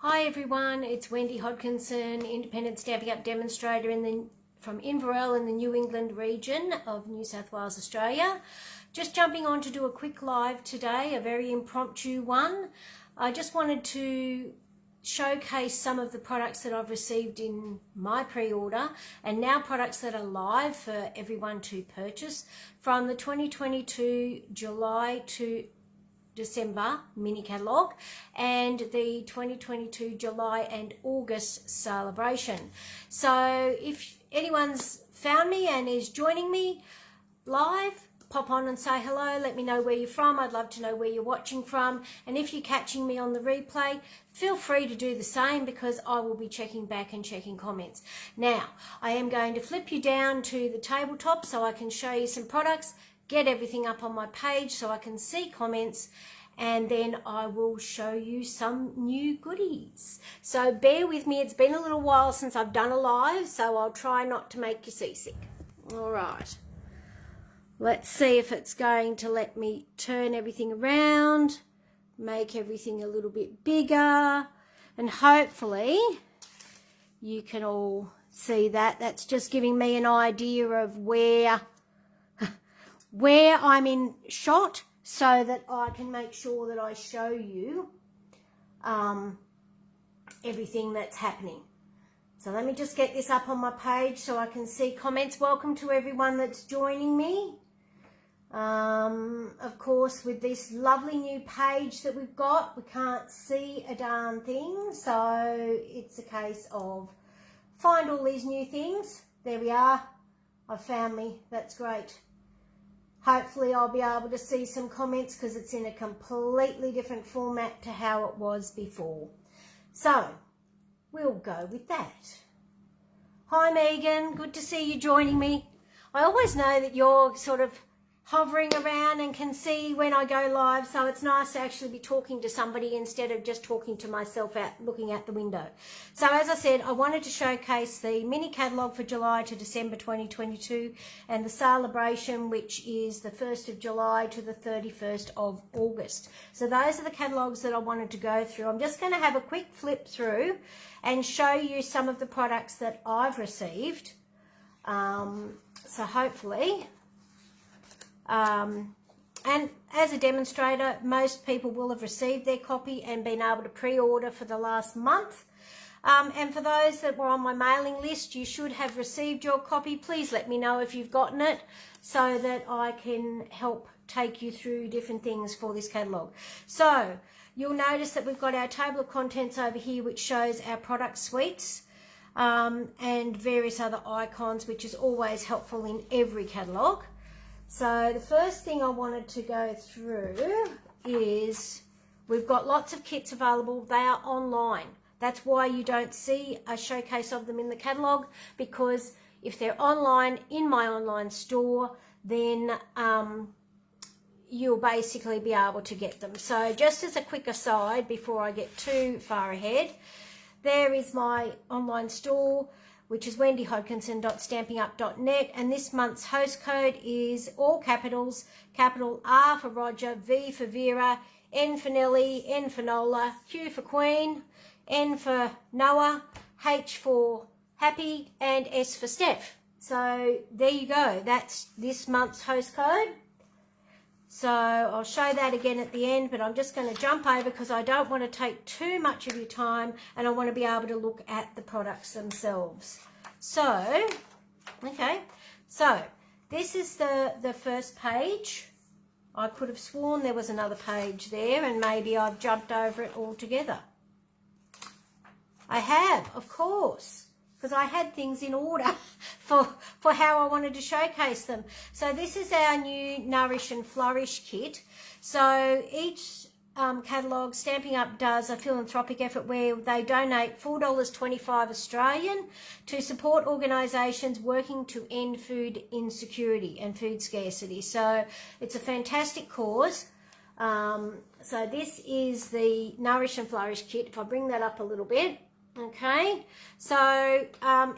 Hi everyone, it's Wendy Hodkinson, independent Stampin' Up demonstrator from Inverell in the New England region of New South Wales, Australia. Just jumping on to do a quick live today, a very impromptu one. I just wanted to showcase some of the products that I've received in my pre-order and now products that are live for everyone to purchase from the 2022 July to December Mini Catalogue and the 2022 July and August Sale-a-Bration. So if anyone's found me and is joining me live, pop on and say hello, let me know where you're from. I'd love to know where you're watching from, and if you're catching me on the replay, feel free to do the same because I will be checking back and checking comments. Now, I am going to flip you down to the tabletop so I can show you some products, get everything up on my page so I can see comments, and then I will show you some new goodies. So bear with me, it's been a little while since I've done a live, so I'll try not to make you seasick. All right, let's see if it's going to let me turn everything around, make everything a little bit bigger, and hopefully you can all see that. That's just giving me an idea of where I'm in shot so that I can make sure that I show you everything that's happening. So let me just get this up on my page so I can see comments. Welcome to everyone that's joining me. Of course, with this lovely new page that we've got, we can't see a darn thing, so it's a case of find all these new things. There we are. I've found me. That's great. Hopefully I'll be able to see some comments because it's in a completely different format to how it was before. So we'll go with that. Hi Megan, good to see you joining me. I always know that you're sort of hovering around and can see when I go live, so it's nice to actually be talking to somebody instead of just talking to myself out looking out the window. So as I said, I wanted to showcase the mini catalogue for July to December 2022 and the Sale-a-Bration, which is the 1st of July to the 31st of August. So those are the catalogues that I wanted to go through. I'm just going to have a quick flip through and show you some of the products that I've received. So hopefully... and as a demonstrator, most people will have received their copy and been able to pre-order for the last month. And for those that were on my mailing list, you should have received your copy. Please let me know if you've gotten it so that I can help take you through different things for this catalogue. So you'll notice that we've got our table of contents over here, which shows our product suites and various other icons, which is always helpful in every catalogue. So the first thing I wanted to go through is we've got lots of kits available. They are online. That's why you don't see a showcase of them in the catalogue, because if they're online in my online store, then you'll basically be able to get them. So just as a quick aside before I get too far ahead, there is my online store, which is wendyhodkinson.stampingup.net, and this month's host code is all capitals, capital R for Roger, V for Vera, N for Nelly, N for Nola, Q for Queen, N for Noah, H for Happy, and S for Steph. So there you go, that's this month's host code. So I'll show that again at the end, but I'm just going to jump over because I don't want to take too much of your time and I want to be able to look at the products themselves. So, okay, so this is the first page. I could have sworn there was another page there and maybe I've jumped over it altogether. I have, of course, because I had things in order for how I wanted to showcase them. So this is our new Nourish and Flourish kit. So each catalogue, Stampin' Up does a philanthropic effort where they donate $4.25 Australian to support organisations working to end food insecurity and food scarcity. So it's a fantastic cause. So this is the Nourish and Flourish kit. If I bring that up a little bit. Okay, so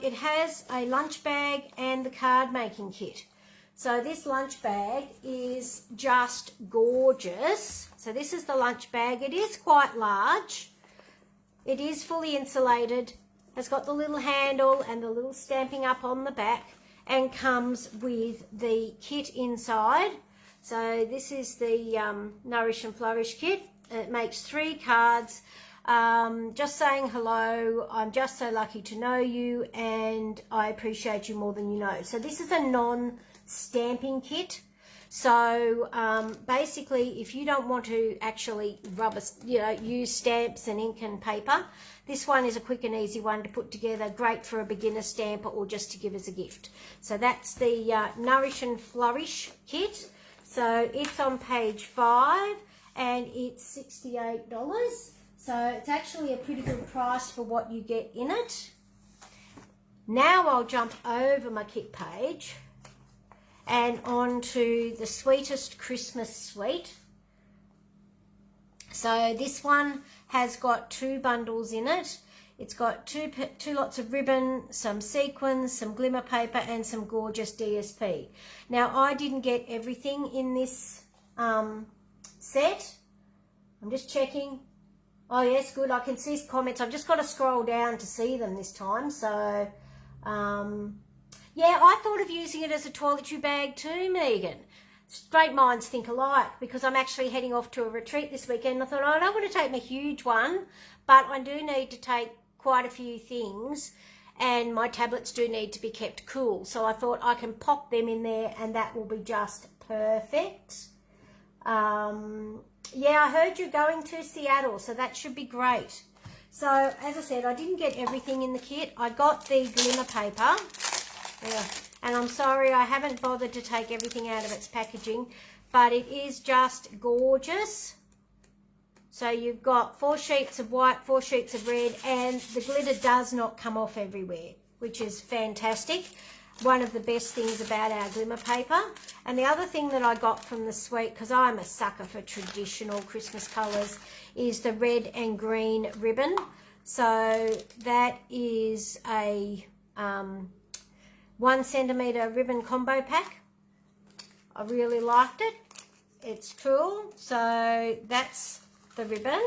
it has a lunch bag and the card making kit. So this lunch bag is just gorgeous. So this is the lunch bag. It is quite large. It is fully insulated, has got the little handle and the little stamping up on the back, and comes with the kit inside. So this is the Nourish and Flourish kit. It makes 3 cards. Just saying hello, I'm just so lucky to know you, and I appreciate you more than you know. So this is a non-stamping kit. So basically, if you don't want to actually use stamps and ink and paper, this one is a quick and easy one to put together, great for a beginner stamper or just to give as a gift. So that's the Nourish and Flourish kit. So it's on page 5 and it's $68. So it's actually a pretty good price for what you get in it. Now I'll jump over my kit page and on to the Sweetest Christmas Suite. So this one has got 2 bundles in it. It's got two lots of ribbon, some sequins, some glimmer paper, and some gorgeous DSP. Now, I didn't get everything in this set. I'm just checking. Oh, yes, good. I can see comments. I've just got to scroll down to see them this time. So, yeah, I thought of using it as a toiletry bag too, Megan. Straight minds think alike, because I'm actually heading off to a retreat this weekend. I thought, oh, I don't want to take my huge one, but I do need to take quite a few things, and my tablets do need to be kept cool. So I thought I can pop them in there and that will be just perfect. Yeah, I heard you're going to Seattle, so that should be great. So as I said, I didn't get everything in the kit. I got the glimmer paper. Yeah. And I'm sorry I haven't bothered to take everything out of its packaging, but it is just gorgeous. So you've got 4 sheets of white, 4 sheets of red, and the glitter does not come off everywhere, which is fantastic. One of the best things about our glimmer paper. And the other thing that I got from the suite, because I'm a sucker for traditional Christmas colours, is the red and green ribbon. So that is a 1 centimetre ribbon combo pack. I really liked it. It's cool. So that's the ribbon.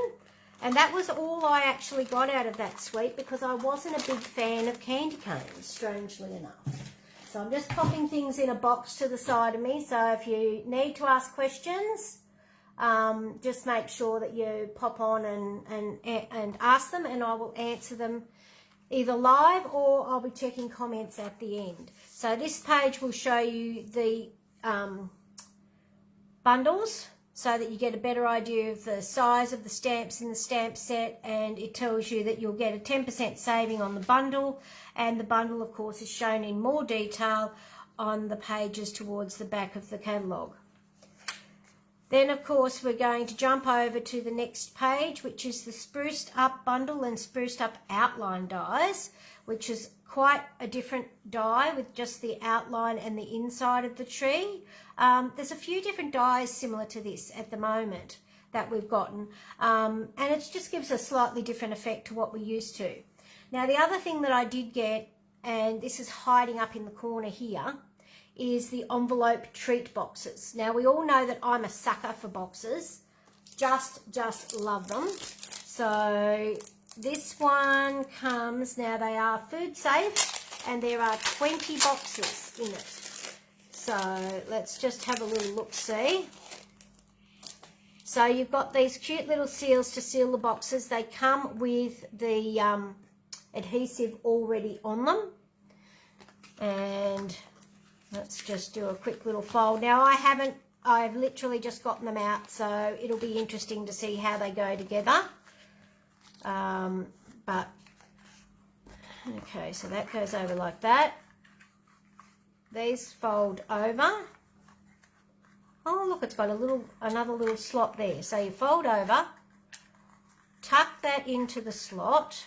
And that was all I actually got out of that suite, because I wasn't a big fan of candy canes, strangely enough. So I'm just popping things in a box to the side of me. So if you need to ask questions, just make sure that you pop on and ask them, and I will answer them either live or I'll be checking comments at the end. So this page will show you the bundles, so that you get a better idea of the size of the stamps in the stamp set, and it tells you that you'll get a 10% saving on the bundle, and the bundle of course is shown in more detail on the pages towards the back of the catalogue. Then of course we're going to jump over to the next page, which is the Spruced Up bundle and Spruced Up outline dies, which is quite a different die with just the outline and the inside of the tree. There's a few different dies similar to this at the moment that we've gotten, and it just gives a slightly different effect to what we're used to. Now the other thing that I did get, and this is hiding up in the corner here, is the envelope treat boxes. Now we all know that I'm a sucker for boxes, just love them. So this one comes, now they are food safe, and there are 20 boxes in it. So let's just have a little look-see. So you've got these cute little seals to seal the boxes. They come with the adhesive already on them. And let's just do a quick little fold. Now I've literally just gotten them out, so it'll be interesting to see how they go together. But okay, so that goes over like that. These fold over. Oh look, it's got another little slot there. So you fold over, tuck that into the slot,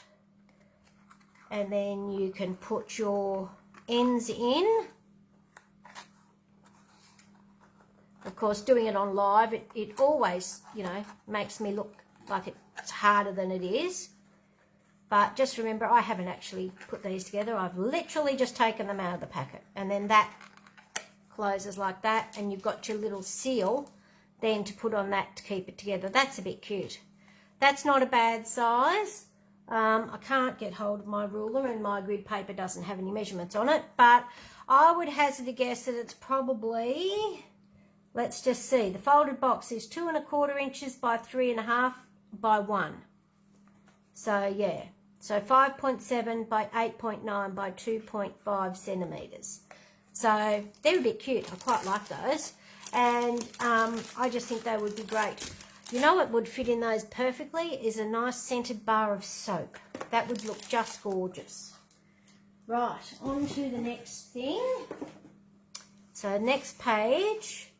and then you can put your ends in. Of course, doing it on live, it always, makes me look like it's harder than it is. But just remember, I haven't actually put these together. I've literally just taken them out of the packet. And then that closes like that. And you've got your little seal then to put on that to keep it together. That's a bit cute. That's not a bad size. I can't get hold of my ruler and my grid paper doesn't have any measurements on it, but I would hazard a guess that it's probably, let's just see, the folded box is 2 1/4 inches by 3.5 by 1. So yeah, so 5.7 by 8.9 by 2.5 centimetres. So they're a bit cute. I quite like those. And I just think they would be great. You know what would fit in those perfectly is a nice scented bar of soap. That would look just gorgeous. Right, on to the next thing. So next page.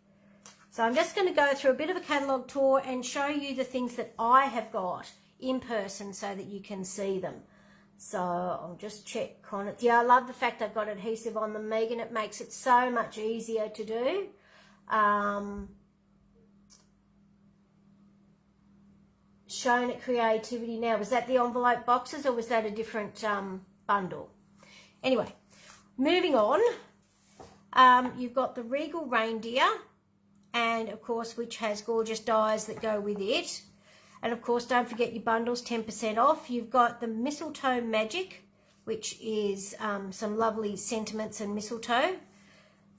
So I'm just going to go through a bit of a catalogue tour and show you the things that I have got in person so that you can see them. So I'll just check on it. Yeah, I love the fact I've got adhesive on them, Megan. It makes it so much easier to do. Shown at Creativity Now. Was that the envelope boxes or was that a different bundle? Anyway, moving on. You've got the Regal Reindeer, and of course, which has gorgeous dies that go with it. And of course, don't forget your bundles, 10% off. You've got the Mistletoe Magic, which is some lovely sentiments and mistletoe.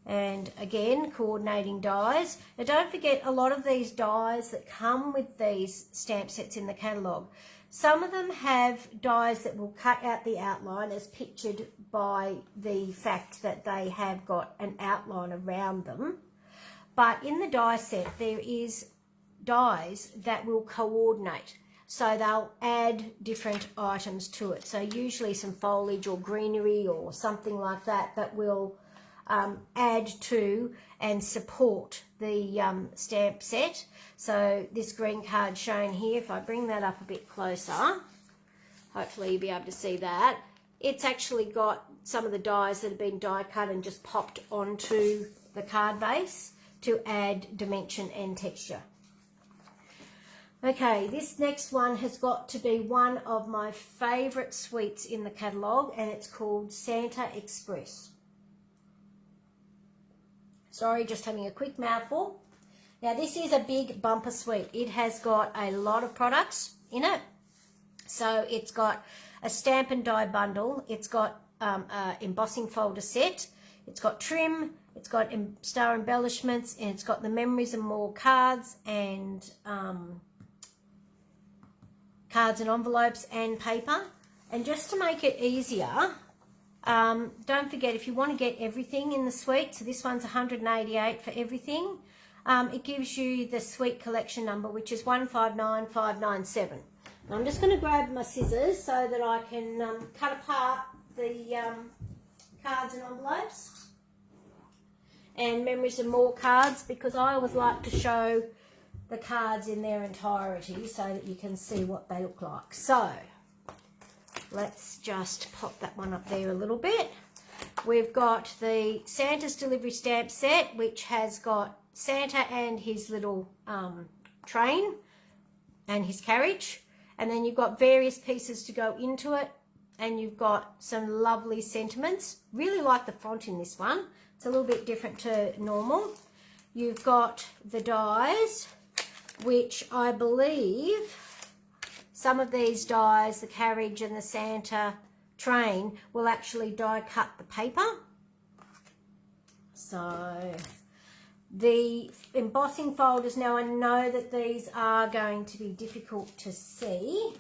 And again, coordinating dies. Now don't forget, a lot of these dies that come with these stamp sets in the catalogue, some of them have dies that will cut out the outline as pictured by the fact that they have got an outline around them. But in the die set, there is dies that will coordinate. So they'll add different items to it. So usually some foliage or greenery or something like that that will add to and support the stamp set. So this green card shown here, if I bring that up a bit closer, hopefully you'll be able to see that. It's actually got some of the dies that have been die cut and just popped onto the card base to add dimension and texture. Okay, this next one has got to be one of my favourite sweets in the catalogue, and it's called Santa Express. Sorry, just having a quick mouthful. Now, this is a big bumper suite. It has got a lot of products in it. So it's got a stamp and die bundle. It's got a embossing folder set. It's got trim. It's got star embellishments, and it's got the Memories and More cards and cards and envelopes and paper. And just to make it easier, don't forget, if you want to get everything in the suite, so this one's $188 for everything, it gives you the suite collection number, which is 159597. Now I'm just going to grab my scissors so that I can cut apart the cards and envelopes and Memories and More cards, because I always like to show the cards in their entirety so that you can see what they look like. So let's just pop that one up there a little bit. We've got the Santa's Delivery Stamp Set, which has got Santa and his little train and his carriage. And then you've got various pieces to go into it. And you've got some lovely sentiments. Really like the font in this one. It's a little bit different to normal. You've got the dies, which I believe some of these dies, the carriage and the Santa train, will actually die cut the paper. So the embossing folders, now I know that these are going to be difficult to see.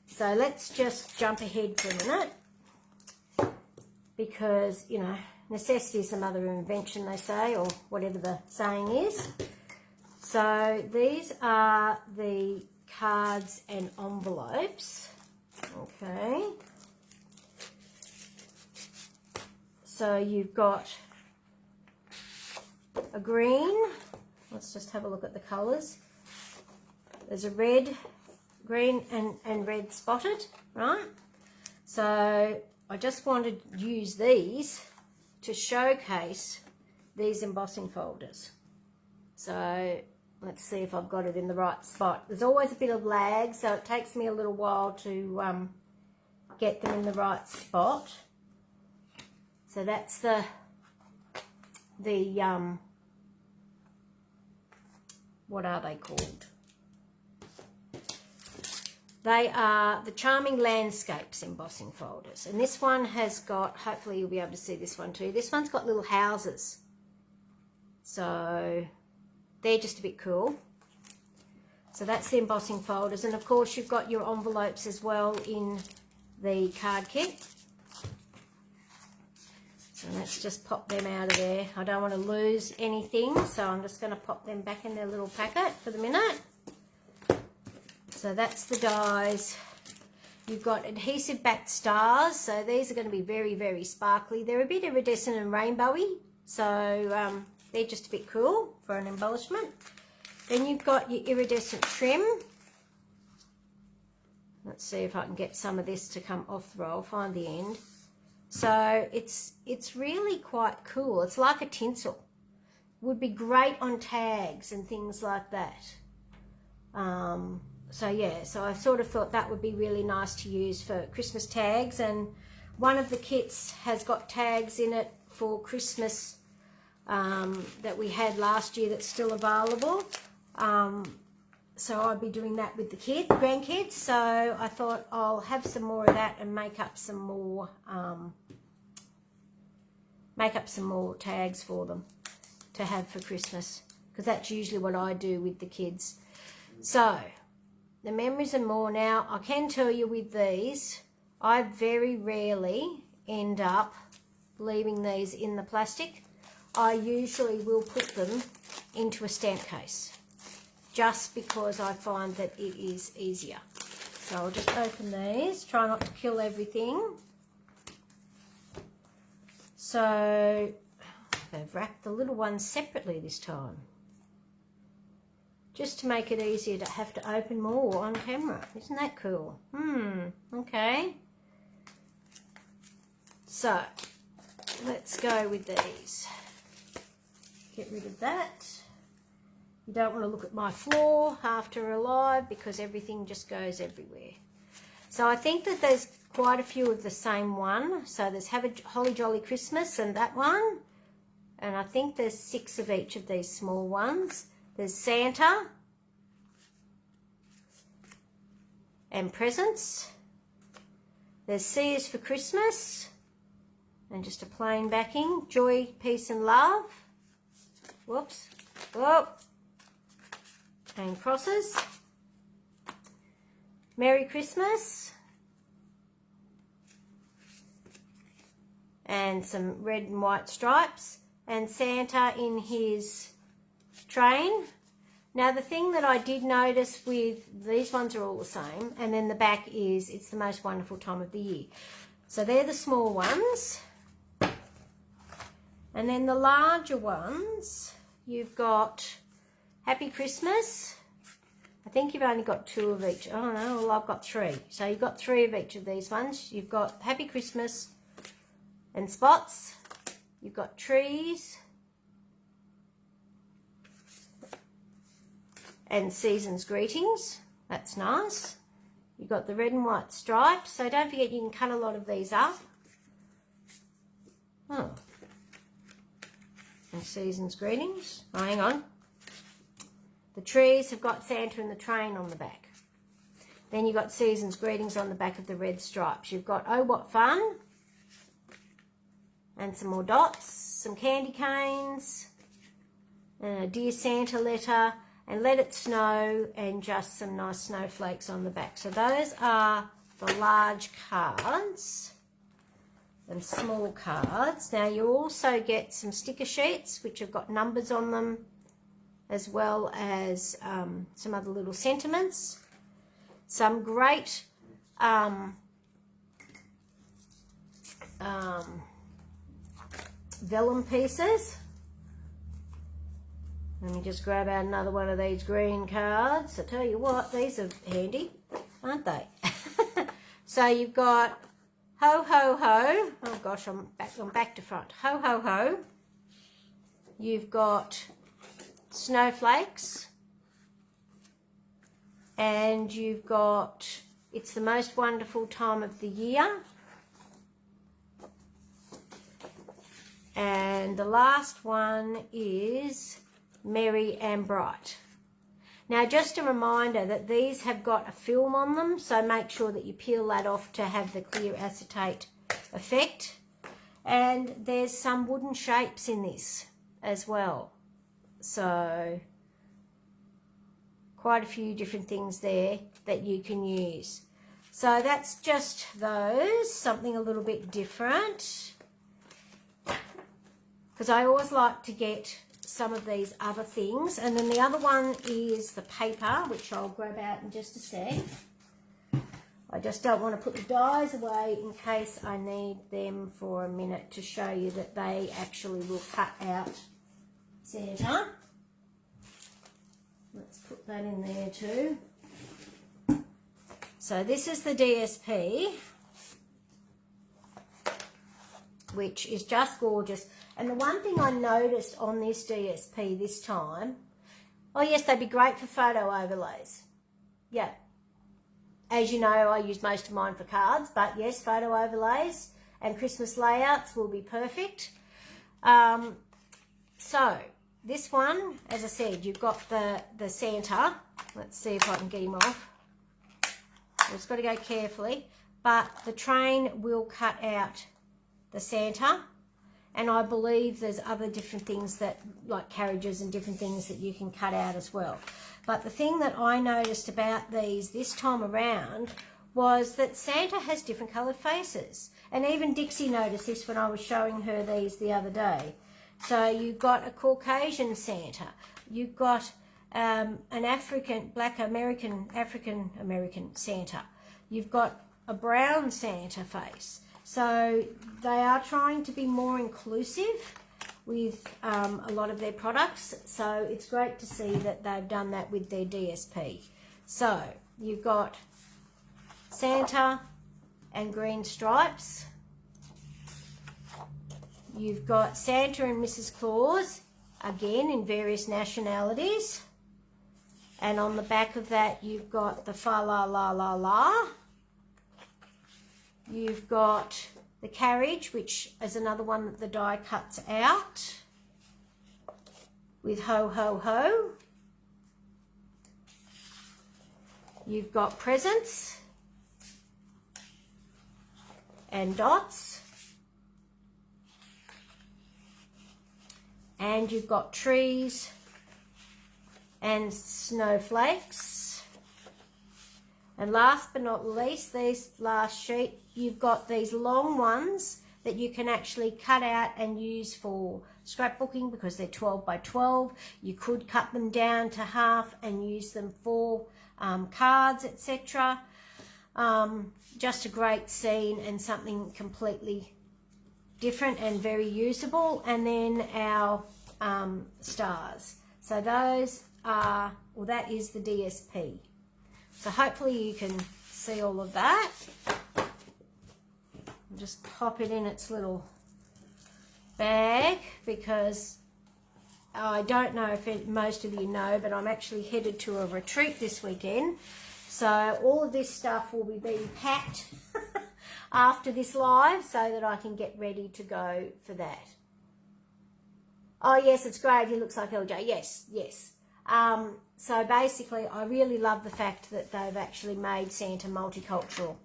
So let's just jump ahead for a minute, because, you know, necessity is the mother of invention, they say, or whatever the saying is. So these are the cards and envelopes. Okay. So you've got a green. Let's just have a look at the colours. There's a red, green and red spotted, right? So I just wanted to use these to showcase these embossing folders. So let's see if I've got it in the right spot. There's always a bit of lag, so it takes me a little while to get them in the right spot. So that's the what are they called? They are the Charming Landscapes embossing folders. And this one has got, hopefully you'll be able to see this one too. This one's got little houses. So they're just a bit cool. So that's the embossing folders. And of course you've got your envelopes as well in the card kit. So let's just pop them out of there. I don't want to lose anything, so I'm just going to pop them back in their little packet for the minute. So that's the dies. You've got adhesive backed stars. So these are going to be very, very sparkly. They're a bit iridescent and rainbowy. So they're just a bit cool for an embellishment. Then you've got your iridescent trim. Let's see if I can get some of this to come off the roll. Find the end. So it's really quite cool. It's like a tinsel. Would be great on tags and things like that. So yeah, so I sort of thought that would be really nice to use for Christmas tags. And one of the kits has got tags in it for Christmas that we had last year that's still available. So I'll be doing that with the grandkids. So I thought I'll have some more of that and make up some more tags for them to have for Christmas, because that's usually what I do with the kids. So the memories and more. Now I can tell you with these, I very rarely end up leaving these in the plastic. I usually will put them into a stamp case, just because I find that it is easier. So I'll just open these, try not to kill everything. So they've wrapped the little ones separately this time, just to make it easier to have to open more on camera. Isn't that cool? Okay. So let's go with these. Get rid of that. You don't want to look at my floor after a live, because everything just goes everywhere. So I think that there's quite a few of the same one. So there's Have a Holly Jolly Christmas and that one. And I think there's 6 of each of these small ones. There's Santa and presents. There's C is for Christmas and just a plain backing. Joy, peace and love. Whoops. Whoa. And crosses. Merry Christmas. And some red and white stripes. And Santa in his train. Now the thing that I did notice with these ones are all the same, and then the back is it's the most wonderful time of the year. So they're the small ones. And then the larger ones, you've got Happy Christmas. I think you've only got 2 of each. Oh no, well I've got 3. So you've got 3 of each of these ones. You've got Happy Christmas and spots. You've got trees and season's greetings. That's nice. You've got the red and white stripes. So don't forget you can cut a lot of these up. Oh. And season's greetings. Oh, hang on. The trees have got Santa and the train on the back. Then you've got season's greetings on the back of the red stripes. You've got Oh What Fun. And some more dots, some candy canes, and a Dear Santa letter, and Let It Snow, and just some nice snowflakes on the back. So those are the large cards and small cards. Now you also get some sticker sheets which have got numbers on them, as well as some other little sentiments. Some great vellum pieces. Let me just grab out another one of these green cards. I tell you what, these are handy, aren't they? So you've got Ho Ho Ho. Oh gosh, I'm back to front. Ho Ho Ho. You've got snowflakes, and you've got It's the Most Wonderful Time of the Year. And the last one is Merry and Bright. Now, just a reminder that these have got a film on them, so make sure that you peel that off to have the clear acetate effect. And there's some wooden shapes in this as well. So quite a few different things there that you can use. So that's just those, something a little bit different. Because I always like to get some of these other things. And then the other one is the paper, which I'll grab out in just a sec. I just don't want to put the dies away in case I need them for a minute to show you that they actually will cut out Santa. Let's put that in there too. So this is the DSP, which is just gorgeous. And the one thing I noticed on this DSP this time, oh yes, they'd be great for photo overlays. Yeah. As you know, I use most of mine for cards, but yes, photo overlays and Christmas layouts will be perfect. So this one, as I said, you've got the Santa. Let's see if I can get him off. I've just got to go carefully, but the train will cut out the Santa, and I believe there's other different things that, like carriages and different things that you can cut out as well. But the thing that I noticed about these this time around was that Santa has different coloured faces. And even Dixie noticed this when I was showing her these the other day. So you've got a Caucasian Santa. You've got an African American Santa. You've got a brown Santa face. So they are trying to be more inclusive with a lot of their products. So it's great to see that they've done that with their DSP. So you've got Santa and green stripes. You've got Santa and Mrs. Claus, again in various nationalities. And on the back of that, you've got the fa la la la la. You've got the carriage, which is another one that the die cuts out with ho ho ho. You've got presents and dots. And you've got trees and snowflakes. And last but not least, this last sheet, you've got these long ones that you can actually cut out and use for scrapbooking because they're 12 by 12. You could cut them down to half and use them for cards, etc. Just a great scene and something completely different and very usable. And then our stars. So those are, well, that is the DSP. So hopefully you can see all of that. I'll just pop it in its little bag because I don't know if most of you know, but I'm actually headed to a retreat this weekend. So all of this stuff will be being packed after this live so that I can get ready to go for that. Oh, yes, it's great. He looks like LJ. Yes, yes. So basically, I really love the fact that they've actually made Santa multicultural.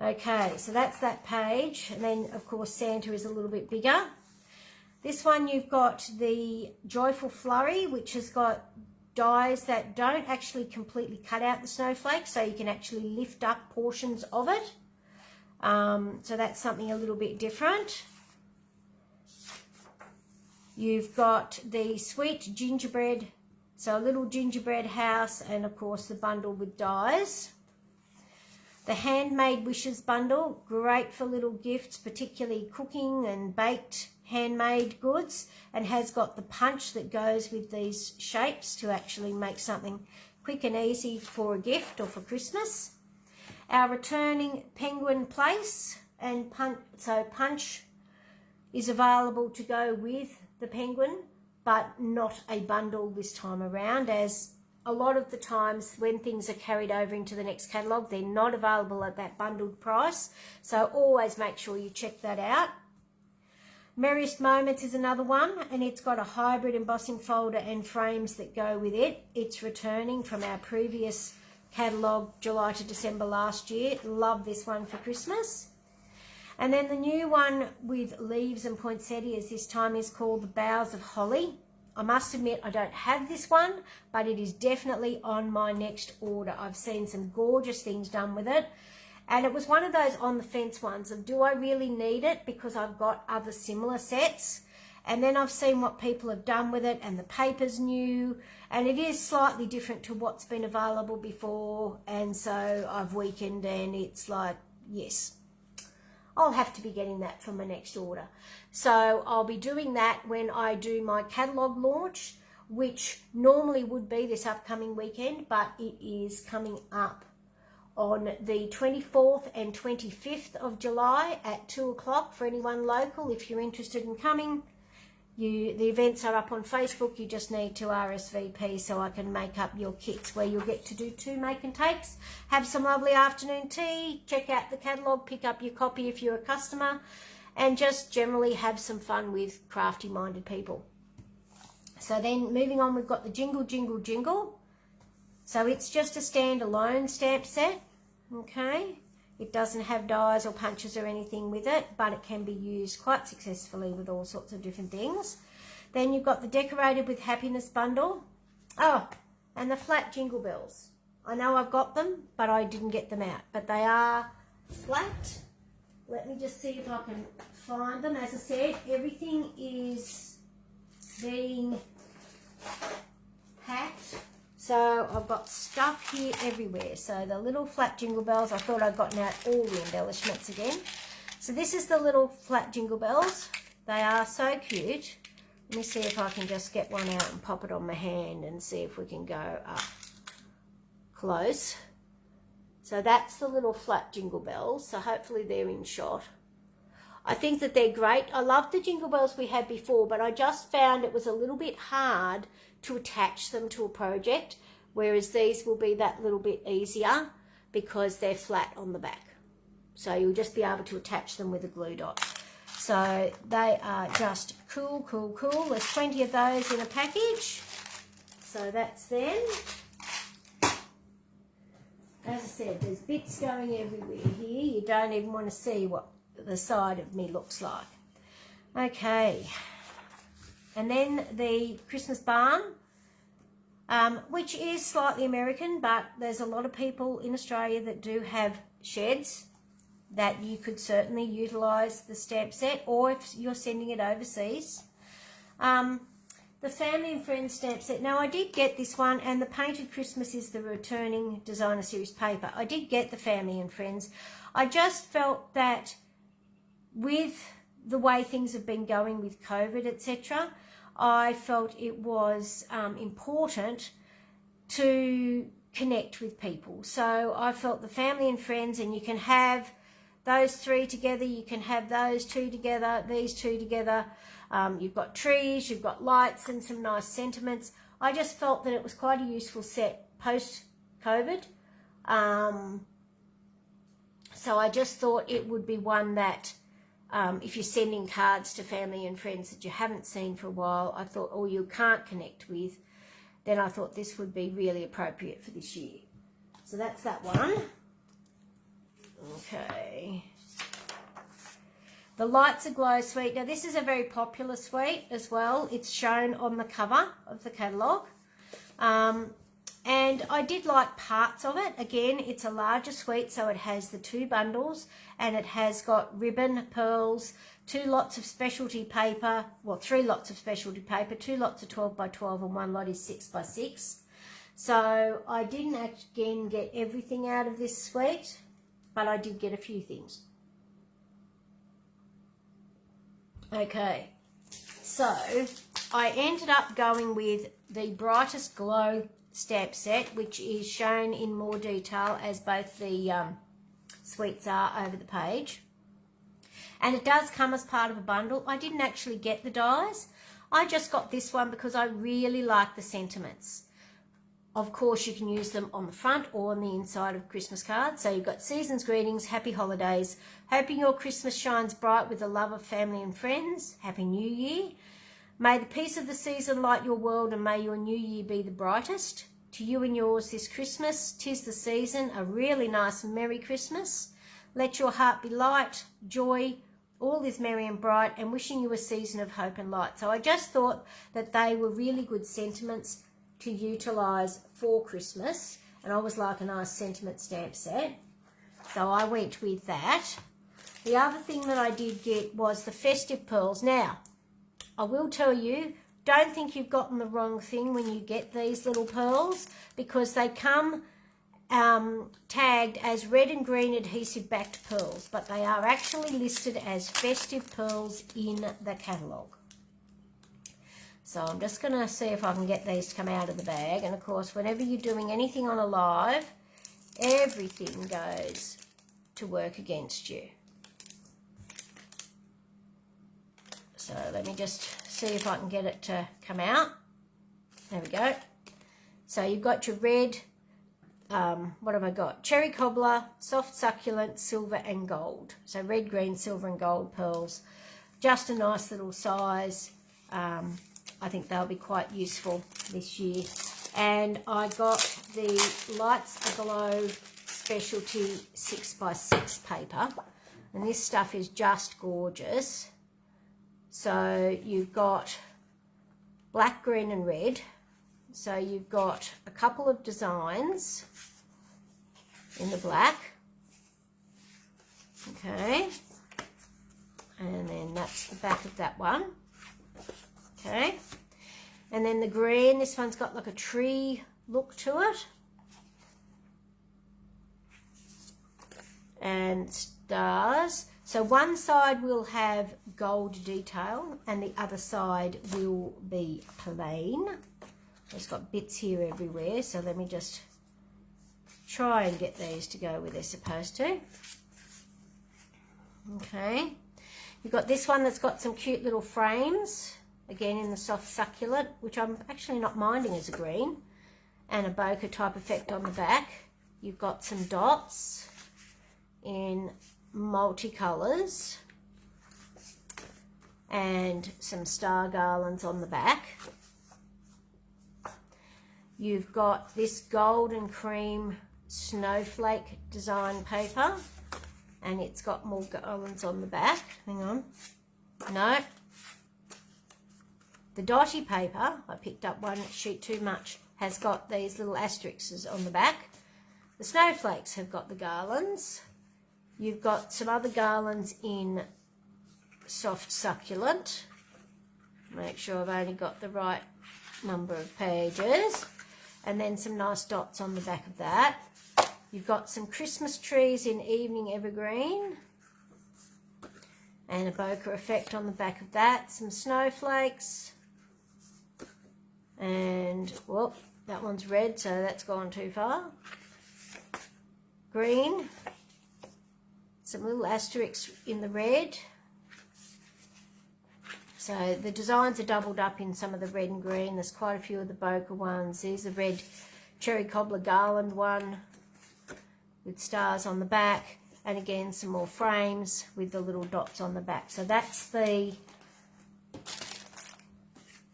Okay, so that's that page. And then, of course, Santa is a little bit bigger. This one, you've got the Joyful Flurry, which has got dies that don't actually completely cut out the snowflake, so you can actually lift up portions of it. So that's something a little bit different. You've got the Sweet Gingerbread, so a little gingerbread house, and of course the bundle with dies. The Handmade Wishes bundle, great for little gifts, particularly cooking and baked handmade goods, and has got the punch that goes with these shapes to actually make something quick and easy for a gift or for Christmas. Our returning Penguin Place and punch is available to go with the penguin, but not a bundle this time around, as a lot of the times when things are carried over into the next catalogue, they're not available at that bundled price. So always make sure you check that out. Merriest Moments is another one, and it's got a hybrid embossing folder and frames that go with it. It's returning from our previous catalogue, July to December last year. Love this one for Christmas. And then the new one with leaves and poinsettias this time is called the Boughs of Holly. I must admit I don't have this one, but it is definitely on my next order. I've seen some gorgeous things done with it. And it was one of those on the fence ones of, do I really need it? Because I've got other similar sets. And then I've seen what people have done with it, and the paper's new. And it is slightly different to what's been available before. And so I've weakened, and it's like, yes, I'll have to be getting that for my next order. So I'll be doing that when I do my catalogue launch, which normally would be this upcoming weekend, but it is coming up on the 24th and 25th of July at 2 o'clock for anyone local. If you're interested in coming, the events are up on Facebook. You just need to RSVP so I can make up your kits where you'll get to do 2 make and takes, have some lovely afternoon tea, check out the catalogue, pick up your copy if you're a customer, and just generally have some fun with crafty minded people. So then moving on, we've got the Jingle Jingle Jingle. So it's just a standalone stamp set, okay? It doesn't have dies or punches or anything with it, but it can be used quite successfully with all sorts of different things. Then you've got the Decorated with Happiness bundle. Oh, and the flat jingle bells. I know I've got them, but I didn't get them out. But they are flat. Let me just see if I can find them. As I said, everything is being packed. So I've got stuff here everywhere. So the little flat jingle bells, I thought I'd gotten out all the embellishments again. So this is the little flat jingle bells. They are so cute. Let me see if I can just get one out and pop it on my hand and see if we can go up close. So that's the little flat jingle bells. So hopefully they're in shot. I think that they're great. I love the jingle bells we had before, but I just found it was a little bit hard to attach them to a project, whereas these will be that little bit easier because they're flat on the back. So you'll just be able to attach them with a glue dot. So they are just cool, cool, cool. There's 20 of those in a package. So that's them. As I said, there's bits going everywhere here. You don't even want to see what the side of me looks like. Okay. And then the Christmas barn, which is slightly American, but there's a lot of people in Australia that do have sheds that you could certainly utilise the stamp set, or if you're sending it overseas. The Family and Friends stamp set. Now, I did get this one, and the Painted Christmas is the returning designer series paper. I did get the Family and Friends. I just felt that with the way things have been going with COVID, etc., I felt it was important to connect with people. So I felt the Family and Friends, and you can have those 3 together, you can have those 2 together, these 2 together. You've got trees, you've got lights and some nice sentiments. I just felt that it was quite a useful set post-COVID. So I just thought it would be one that if you're sending cards to family and friends that you haven't seen for a while, I thought, or you can't connect with, then I thought this would be really appropriate for this year. So that's that one. Okay. The Lights Aglow suite. Now, this is a very popular suite as well. It's shown on the cover of the catalogue. And I did like parts of it. Again, it's a larger suite, so it has the 2 bundles, and it has got ribbon, pearls, 2 lots of specialty paper, well, 3 lots of specialty paper, 2 lots of 12 by 12, and 1 lot is 6 by 6. So I didn't again get everything out of this suite, but I did get a few things. Okay, so I ended up going with the Brightest Glow stamp set, which is shown in more detail as both the suites are over the page. And it does come as part of a bundle. I didn't actually get the dies. I just got this one because I really like the sentiments. Of course, you can use them on the front or on the inside of Christmas cards. So you've got season's greetings, happy holidays, hoping your Christmas shines bright with the love of family and friends, happy new year. May the peace of the season light your world and may your new year be the brightest. To you and yours this Christmas, 'tis the season, a really nice and merry Christmas. Let your heart be light, joy, all is merry and bright, and wishing you a season of hope and light. So I just thought that they were really good sentiments to utilise for Christmas, and I always like a nice sentiment stamp set, so I went with that. The other thing that I did get was the festive pearls. Now, I will tell you, don't think you've gotten the wrong thing when you get these little pearls, because they come tagged as red and green adhesive backed pearls, but they are actually listed as festive pearls in the catalogue. So I'm just going to see if I can get these to come out of the bag. And of course, whenever you're doing anything on a live, everything goes to work against you. So let me just see if I can get it to come out. There we go. So you've got your red, what have I got? Cherry cobbler, soft succulent, silver and gold. So red, green, silver and gold pearls. Just a nice little size. I think they'll be quite useful this year. And I got the Lights Aglow Specialty 6x6 paper. And this stuff is just gorgeous. So you've got black, green and red. So you've got a couple of designs in the black. Okay. And then that's the back of that one. Okay, and then the green, this one's got like a tree look to it. And stars. So one side will have gold detail and the other side will be plain. It's got bits here everywhere, so let me just try and get these to go where they're supposed to. Okay, you've got this one that's got some cute little frames. Again in the soft succulent, which I'm actually not minding as a green, and a bokeh type effect on the back. You've got some dots in multicolours and some star garlands on the back. You've got this gold and cream snowflake design paper, and it's got more garlands on the back. Hang on. No. The dotty paper, I picked up one sheet too much, has got these little asterisks on the back. The snowflakes have got the garlands. You've got some other garlands in soft succulent. Make sure I've only got the right number of pages. And then some nice dots on the back of that. You've got some Christmas trees in evening evergreen. And a bokeh effect on the back of that. Some snowflakes. And, whoop, that one's red, so that's gone too far. Green. Some little asterisks in the red. So the designs are doubled up in some of the red and green. There's quite a few of the bokeh ones. There's a red cherry cobbler garland one with stars on the back. And again, some more frames with the little dots on the back. So that's the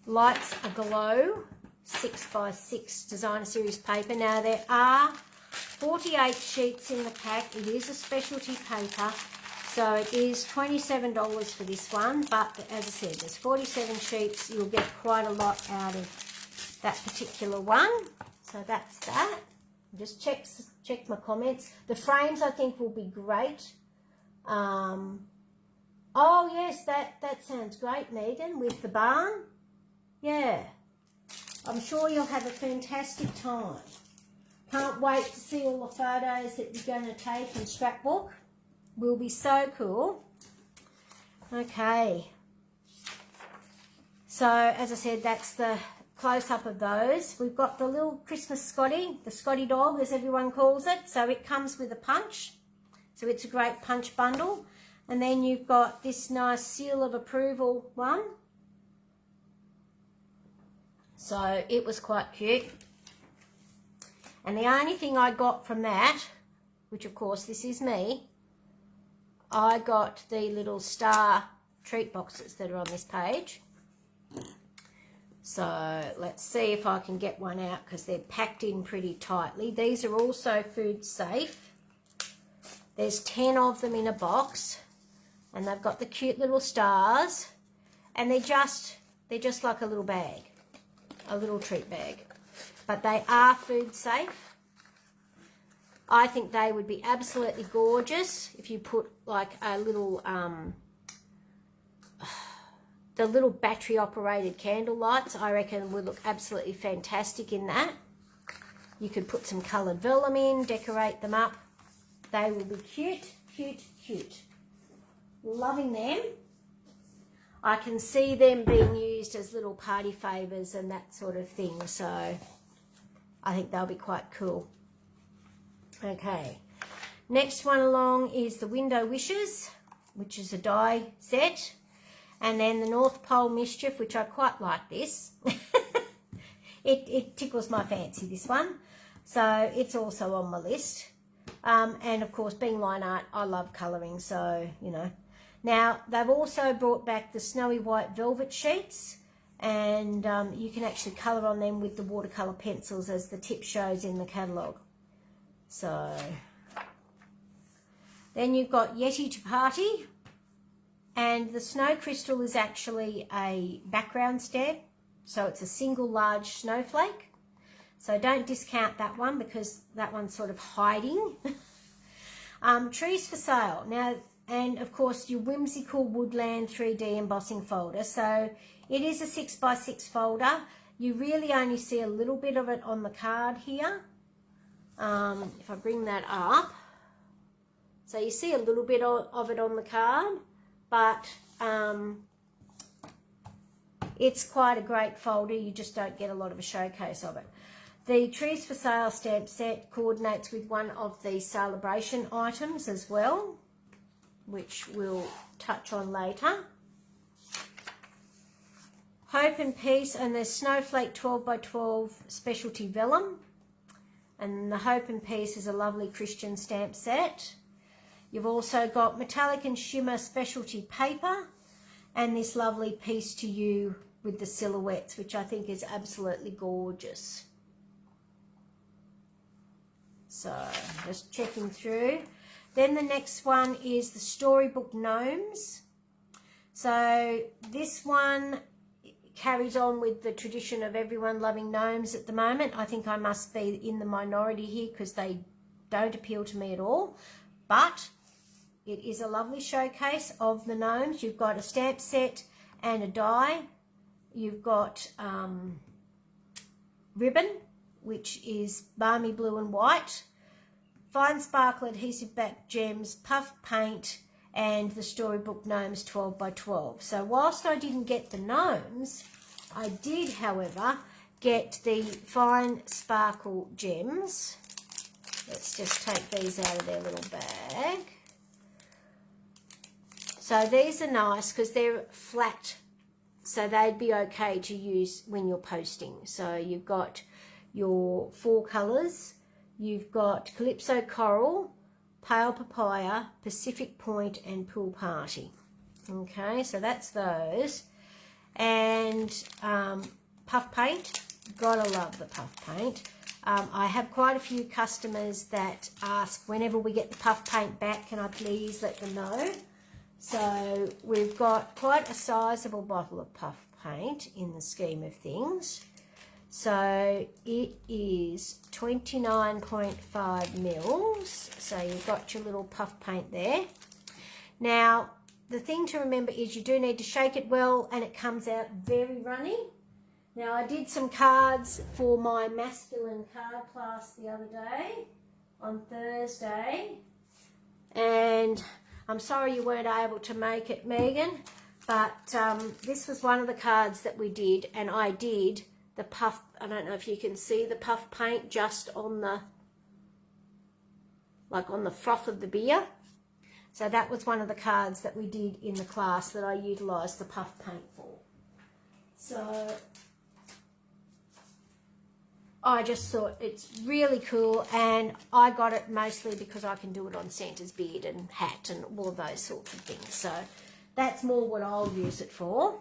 Lights Aglow 6x6 designer series paper. Now there are 48 sheets in the pack. It is a specialty paper, so it is $27 for this one, but as I said, there's 47 sheets. You'll get quite a lot out of that particular one. So that's that. Just check my comments. The frames I think will be great. Oh yes, that sounds great, Megan, with the barn. Yeah, I'm sure you'll have a fantastic time. Can't wait to see all the photos that you're going to take and scrapbook. Will be so cool. Okay. So, as I said, that's the close-up of those. We've got the little Christmas Scotty, the Scotty dog as everyone calls it. So it comes with a punch. So it's a great punch bundle. And then you've got this nice seal of approval one. So it was quite cute. And the only thing I got from that, which of course this is me, I got the little star treat boxes that are on this page. So let's see if I can get one out because they're packed in pretty tightly. These are also food safe. There's 10 of them in a box, and they've got the cute little stars, and they're just like a little bag, a little treat bag. But they are food safe. I think they would be absolutely gorgeous if you put like a little the little battery operated candle lights. I reckon would look absolutely fantastic in that. You could put some coloured vellum in, decorate them up. They will be cute, cute, cute. Loving them. I can see them being used as little party favours and that sort of thing, so I think they'll be quite cool. Okay, next one along is the Window Wishes, which is a die set. And then the North Pole Mischief, which I quite like this. it tickles my fancy, this one. So it's also on my list. And of course, being line art, I love colouring, so, you know. Now, they've also brought back the Snowy White Velvet Sheets, and you can actually colour on them with the watercolour pencils as the tip shows in the catalogue. So, then you've got Yeti to Party. And the Snow Crystal is actually a background stamp, so it's a single large snowflake. So don't discount that one because that one's sort of hiding. Trees for Sale. Now, and of course your Whimsical Woodland 3D embossing folder. So it is a 6x6 folder. You really only see a little bit of it on the card here. If I bring that up. So you see a little bit of it on the card. But it's quite a great folder. You just don't get a lot of a showcase of it. The Trees for Sale stamp set coordinates with one of the Sale-a-bration items as well, which we'll touch on later. Hope and Peace, and there's Snowflake 12x12 specialty vellum. And the Hope and Peace is a lovely Christian stamp set. You've also got Metallic and Shimmer specialty paper and this lovely Piece to You with the silhouettes, which I think is absolutely gorgeous. So, just checking through. Then the next one is the Storybook Gnomes. So, this one carries on with the tradition of everyone loving gnomes at the moment. I think I must be in the minority here because they don't appeal to me at all. But it is a lovely showcase of the gnomes. You've got a stamp set and a die. You've got ribbon, which is balmy blue and white, fine sparkle adhesive back gems, puff paint, and the Storybook Gnomes 12x12. So whilst I didn't get the gnomes, I did, however, get the fine sparkle gems. Let's just take these out of their little bag. So these are nice because they're flat, so they'd be okay to use when you're posting. So you've got your 4 colours. You've got Calypso Coral, Pale Papaya, Pacific Point, and Pool Party. Okay, so that's those. And puff paint, gotta love the puff paint. I have quite a few customers that ask whenever we get the puff paint back, can I please let them know? So we've got quite a sizable bottle of puff paint in the scheme of things. So it is 29.5 mils. So you've got your little puff paint there. Now, the thing to remember is you do need to shake it well and it comes out very runny. Now, I did some cards for my masculine card class the other day on Thursday. And I'm sorry you weren't able to make it, Megan, but this was one of the cards that we did, and I did the puff, I don't know if you can see the puff paint just on the, like on the froth of the beer. So that was one of the cards that we did in the class that I utilised the puff paint for. So I just thought it's really cool, and I got it mostly because I can do it on Santa's beard and hat and all of those sorts of things. So that's more what I'll use it for.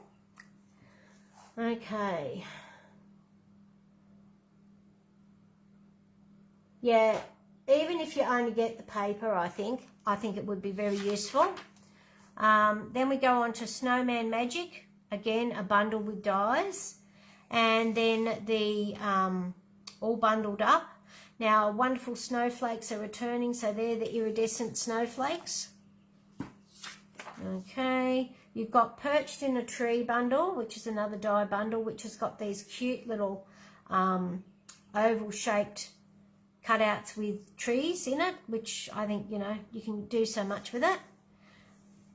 Okay. Yeah, even if you only get the paper, I think it would be very useful. Then we go on to Snowman Magic. Again, a bundle with dies. And then the all bundled up. Now, wonderful snowflakes are returning, so they're the iridescent snowflakes. Okay, you've got Perched in a Tree bundle, which is another die bundle, which has got these cute little oval-shaped cutouts with trees in it, which I think, you know, you can do so much with it.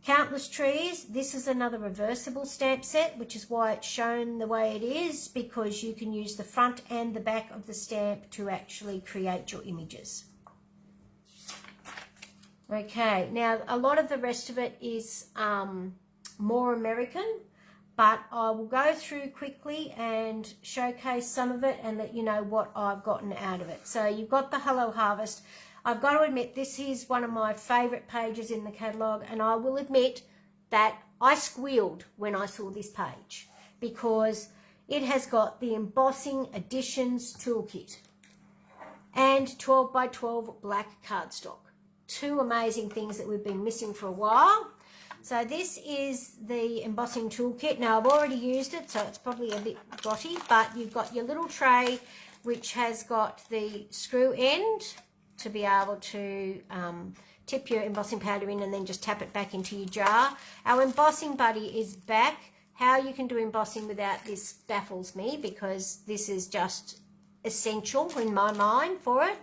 Countless Trees, this is another reversible stamp set, which is why it's shown the way it is, because you can use the front and the back of the stamp to actually create your images. Okay, now a lot of the rest of it is more American, but I will go through quickly and showcase some of it and let you know what I've gotten out of it. So you've got the Hello Harvest. I've got to admit, this is one of my favourite pages in the catalogue, and I will admit that I squealed when I saw this page because it has got the Embossing Additions Toolkit and 12 by 12 black cardstock. Two amazing things that we've been missing for a while. So this is the embossing toolkit. Now, I've already used it, so it's probably a bit grotty, but you've got your little tray, which has got the screw end to be able to tip your embossing powder in and then just tap it back into your jar. Our embossing buddy is back. How you can do embossing without this baffles me, because this is just essential in my mind for it.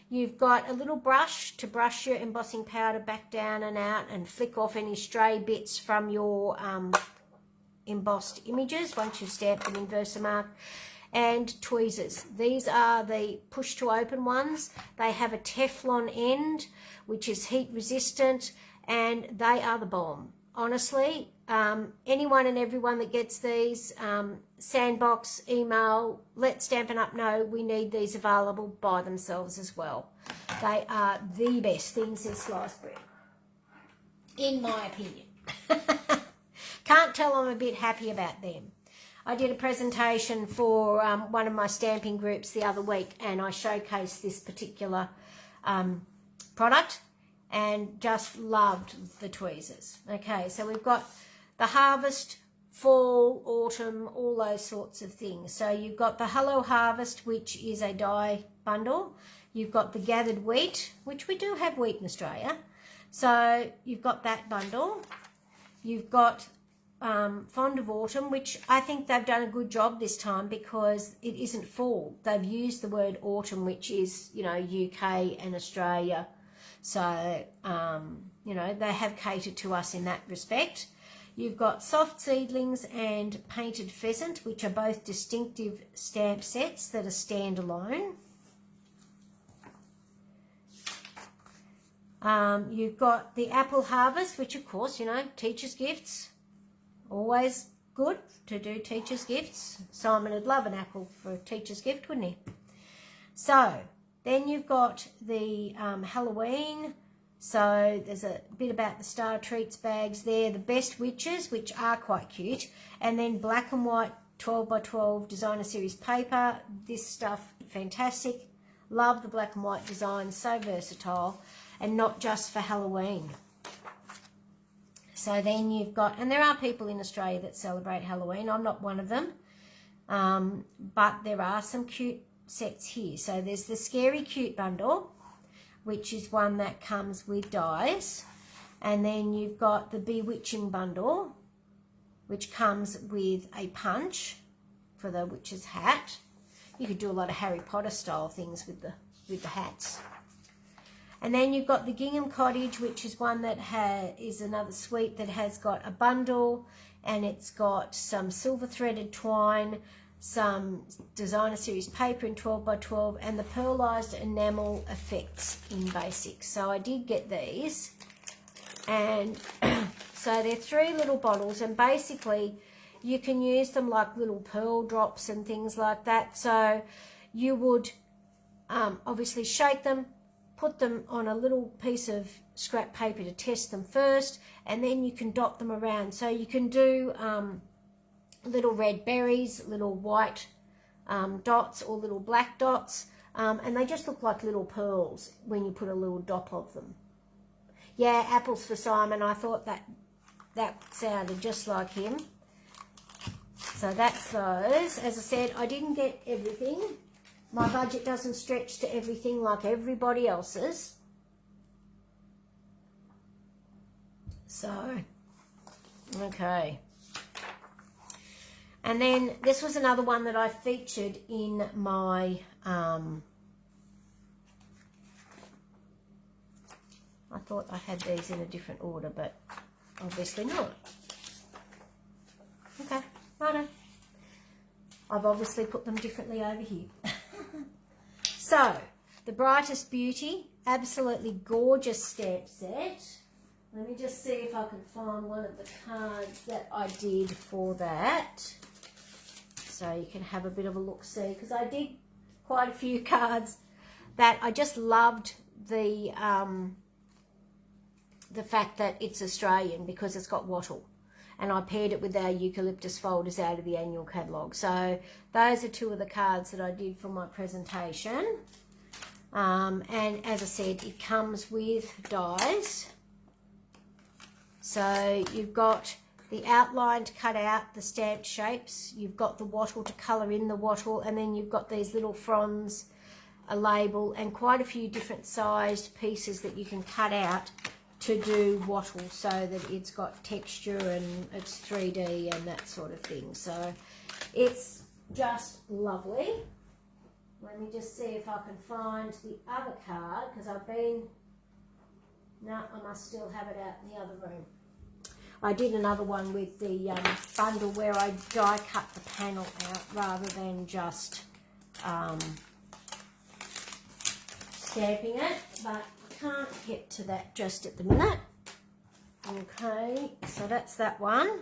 You've got a little brush to brush your embossing powder back down and out and flick off any stray bits from your embossed images once you've stamped them in Versamark. And tweezers. These are the push to open ones. They have a Teflon end, which is heat resistant, and they are the bomb. Honestly, anyone and everyone that gets these, Sandbox, email, let Stampin' Up! Know we need these available by themselves as well. They are the best thing since sliced bread, in my opinion. Can't tell I'm a bit happy about them. I did a presentation for one of my stamping groups the other week, and I showcased this particular product and just loved the tweezers. Okay, so we've got the Harvest, Fall, Autumn, all those sorts of things. So you've got the Hello Harvest, which is a die bundle. You've got the Gathered Wheat, which we do have wheat in Australia. So you've got that bundle. You've got Fond of Autumn, which I think they've done a good job this time because it isn't fall. They've used the word autumn, which is, you know, UK and Australia. So, you know, they have catered to us in that respect. You've got Soft Seedlings and Painted Pheasant, which are both distinctive stamp sets that are standalone. You've got the Apple Harvest, which of course, you know, teachers' gifts. Always good to do teacher's gifts. Simon would love an apple for a teacher's gift, wouldn't he? So then you've got the Halloween. So there's a bit about the Star Treats bags there. The Best Witches, which are quite cute. And then black and white 12 by 12 designer series paper. This stuff, fantastic. Love the black and white design, so versatile. And not just for Halloween. So then you've got, and there are people in Australia that celebrate Halloween. I'm not one of them. But there are some cute sets here. So there's the Scary Cute bundle, which is one that comes with dies. And then you've got the Bewitching bundle, which comes with a punch for the witch's hat. You could do a lot of Harry Potter style things with the hats. And then you've got the Gingham Cottage, which is one that is another suite that has got a bundle, and it's got some silver threaded twine, some designer series paper in 12 by 12, and the pearlized enamel effects in basics. So I did get these, and so they're 3 little bottles, and basically you can use them like little pearl drops and things like that. So you would obviously shake them, put them on a little piece of scrap paper to test them first, and then you can dot them around. So you can do little red berries, little white dots, or little black dots, and they just look like little pearls when you put a little dot of them. Yeah, apples for Simon. I thought that sounded just like him. So that's those. As I said, I didn't get everything. My budget doesn't stretch to everything like everybody else's. So, okay. And then this was another one that I featured in my, I thought I had these in a different order, but obviously not. Okay, righto. I've obviously put them differently over here. So, the Brightest Beauty, absolutely gorgeous stamp set. Let me just see if I can find one of the cards that I did for that. So you can have a bit of a look-see, because I did quite a few cards that I just loved the fact that it's Australian, because it's got wattle. And I paired it with our eucalyptus folders out of the annual catalogue. So those are two of the cards that I did for my presentation. And as I said, it comes with dies. So you've got the outline to cut out the stamped shapes. You've got the wattle to colour in the wattle. And then you've got these little fronds, a label, and quite a few different sized pieces that you can cut out to do wattle, so that it's got texture and it's 3D and that sort of thing. So it's just lovely. Let me just see if I can find the other card, because no, I must still have it out in the other room. I did another one with the bundle where I die cut the panel out rather than just stamping it, but can't get to that just at the minute. Okay, so that's that one.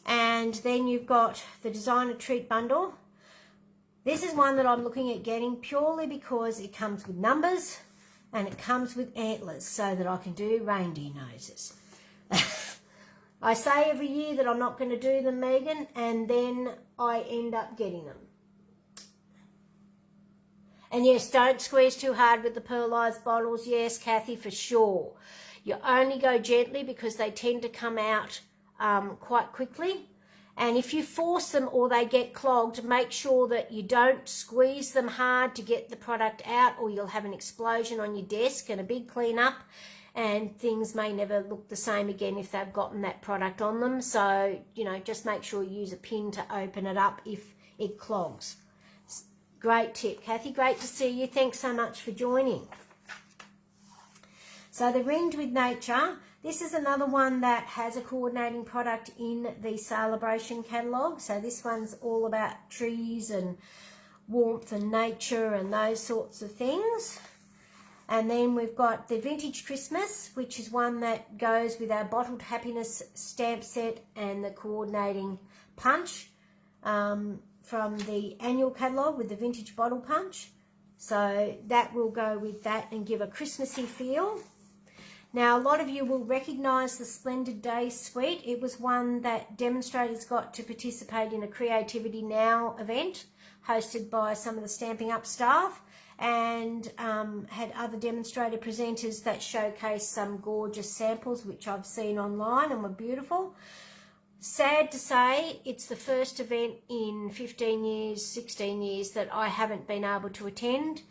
And then you've got the Designer Treat Bundle. This is one that I'm looking at getting purely because it comes with numbers and it comes with antlers, so that I can do reindeer noses. I say every year that I'm not going to do them, Megan, and then I end up getting them. And yes, don't squeeze too hard with the pearlized bottles. Yes, Kathy, for sure. You only go gently, because they tend to come out quite quickly. And if you force them or they get clogged, make sure that you don't squeeze them hard to get the product out, or you'll have an explosion on your desk and a big clean up, and things may never look the same again if they've gotten that product on them. So, you know, just make sure you use a pin to open it up if it clogs. Great tip, Kathy. Great to see you. Thanks so much for joining. So the Rend with Nature, this is another one that has a coordinating product in the Sale-a-Bration Catalogue. So this one's all about trees and warmth and nature and those sorts of things. And then we've got the Vintage Christmas, which is one that goes with our Bottled Happiness stamp set and the coordinating punch. From the annual catalogue with the vintage bottle punch. So that will go with that and give a Christmassy feel. Now, a lot of you will recognise the Splendid Day suite. It was one that demonstrators got to participate in a Creativity Now event hosted by some of the Stamping Up staff, and had other demonstrator presenters that showcased some gorgeous samples, which I've seen online and were beautiful. Sad to say, it's the first event in 15 years, 16 years that I haven't been able to attend.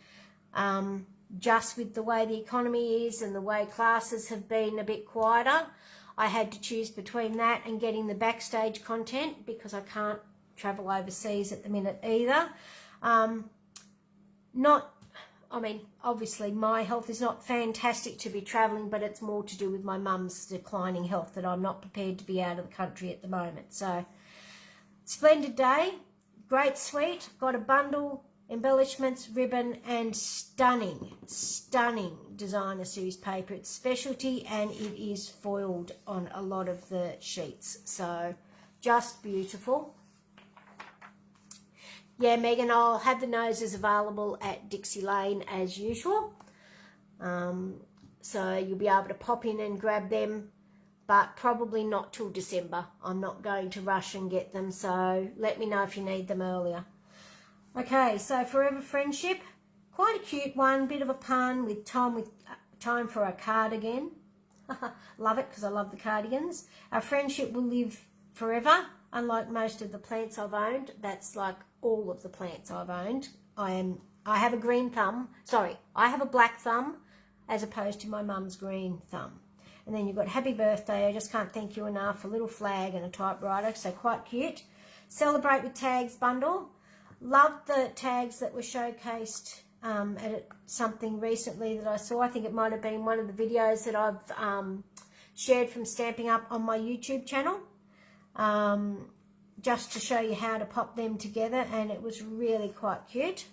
Just with the way the economy is and the way classes have been a bit quieter, I had to choose between that and getting the backstage content, because I can't travel overseas at the minute either. Obviously my health is not fantastic to be travelling, but it's more to do with my mum's declining health that I'm not prepared to be out of the country at the moment. So, Splendid Day, great suite, got a bundle, embellishments, ribbon, and stunning designer series paper. It's specialty and it is foiled on a lot of the sheets. So, just beautiful. yeah, Megan, I'll have the noses available at Dixie Lane as usual. So you'll be able to pop in and grab them, but probably not till December. I'm not going to rush and get them, so let me know if you need them earlier. Okay, so Forever Friendship, quite a cute one, bit of a pun with time for a cardigan. Love it because I love the cardigans. Our friendship will live forever, unlike most of the plants I've owned. That's like all of the plants I've owned. I have a green thumb. Sorry, I have a black thumb as opposed to my mum's green thumb. And then you've got Happy Birthday, I just can't thank you enough, a little flag and a typewriter, so quite cute. Celebrate with Tags bundle. Loved the tags that were showcased at something recently that I saw. I think it might have been one of the videos that I've shared from Stamping Up on my YouTube channel, just to show you how to pop them together, and it was really quite cute.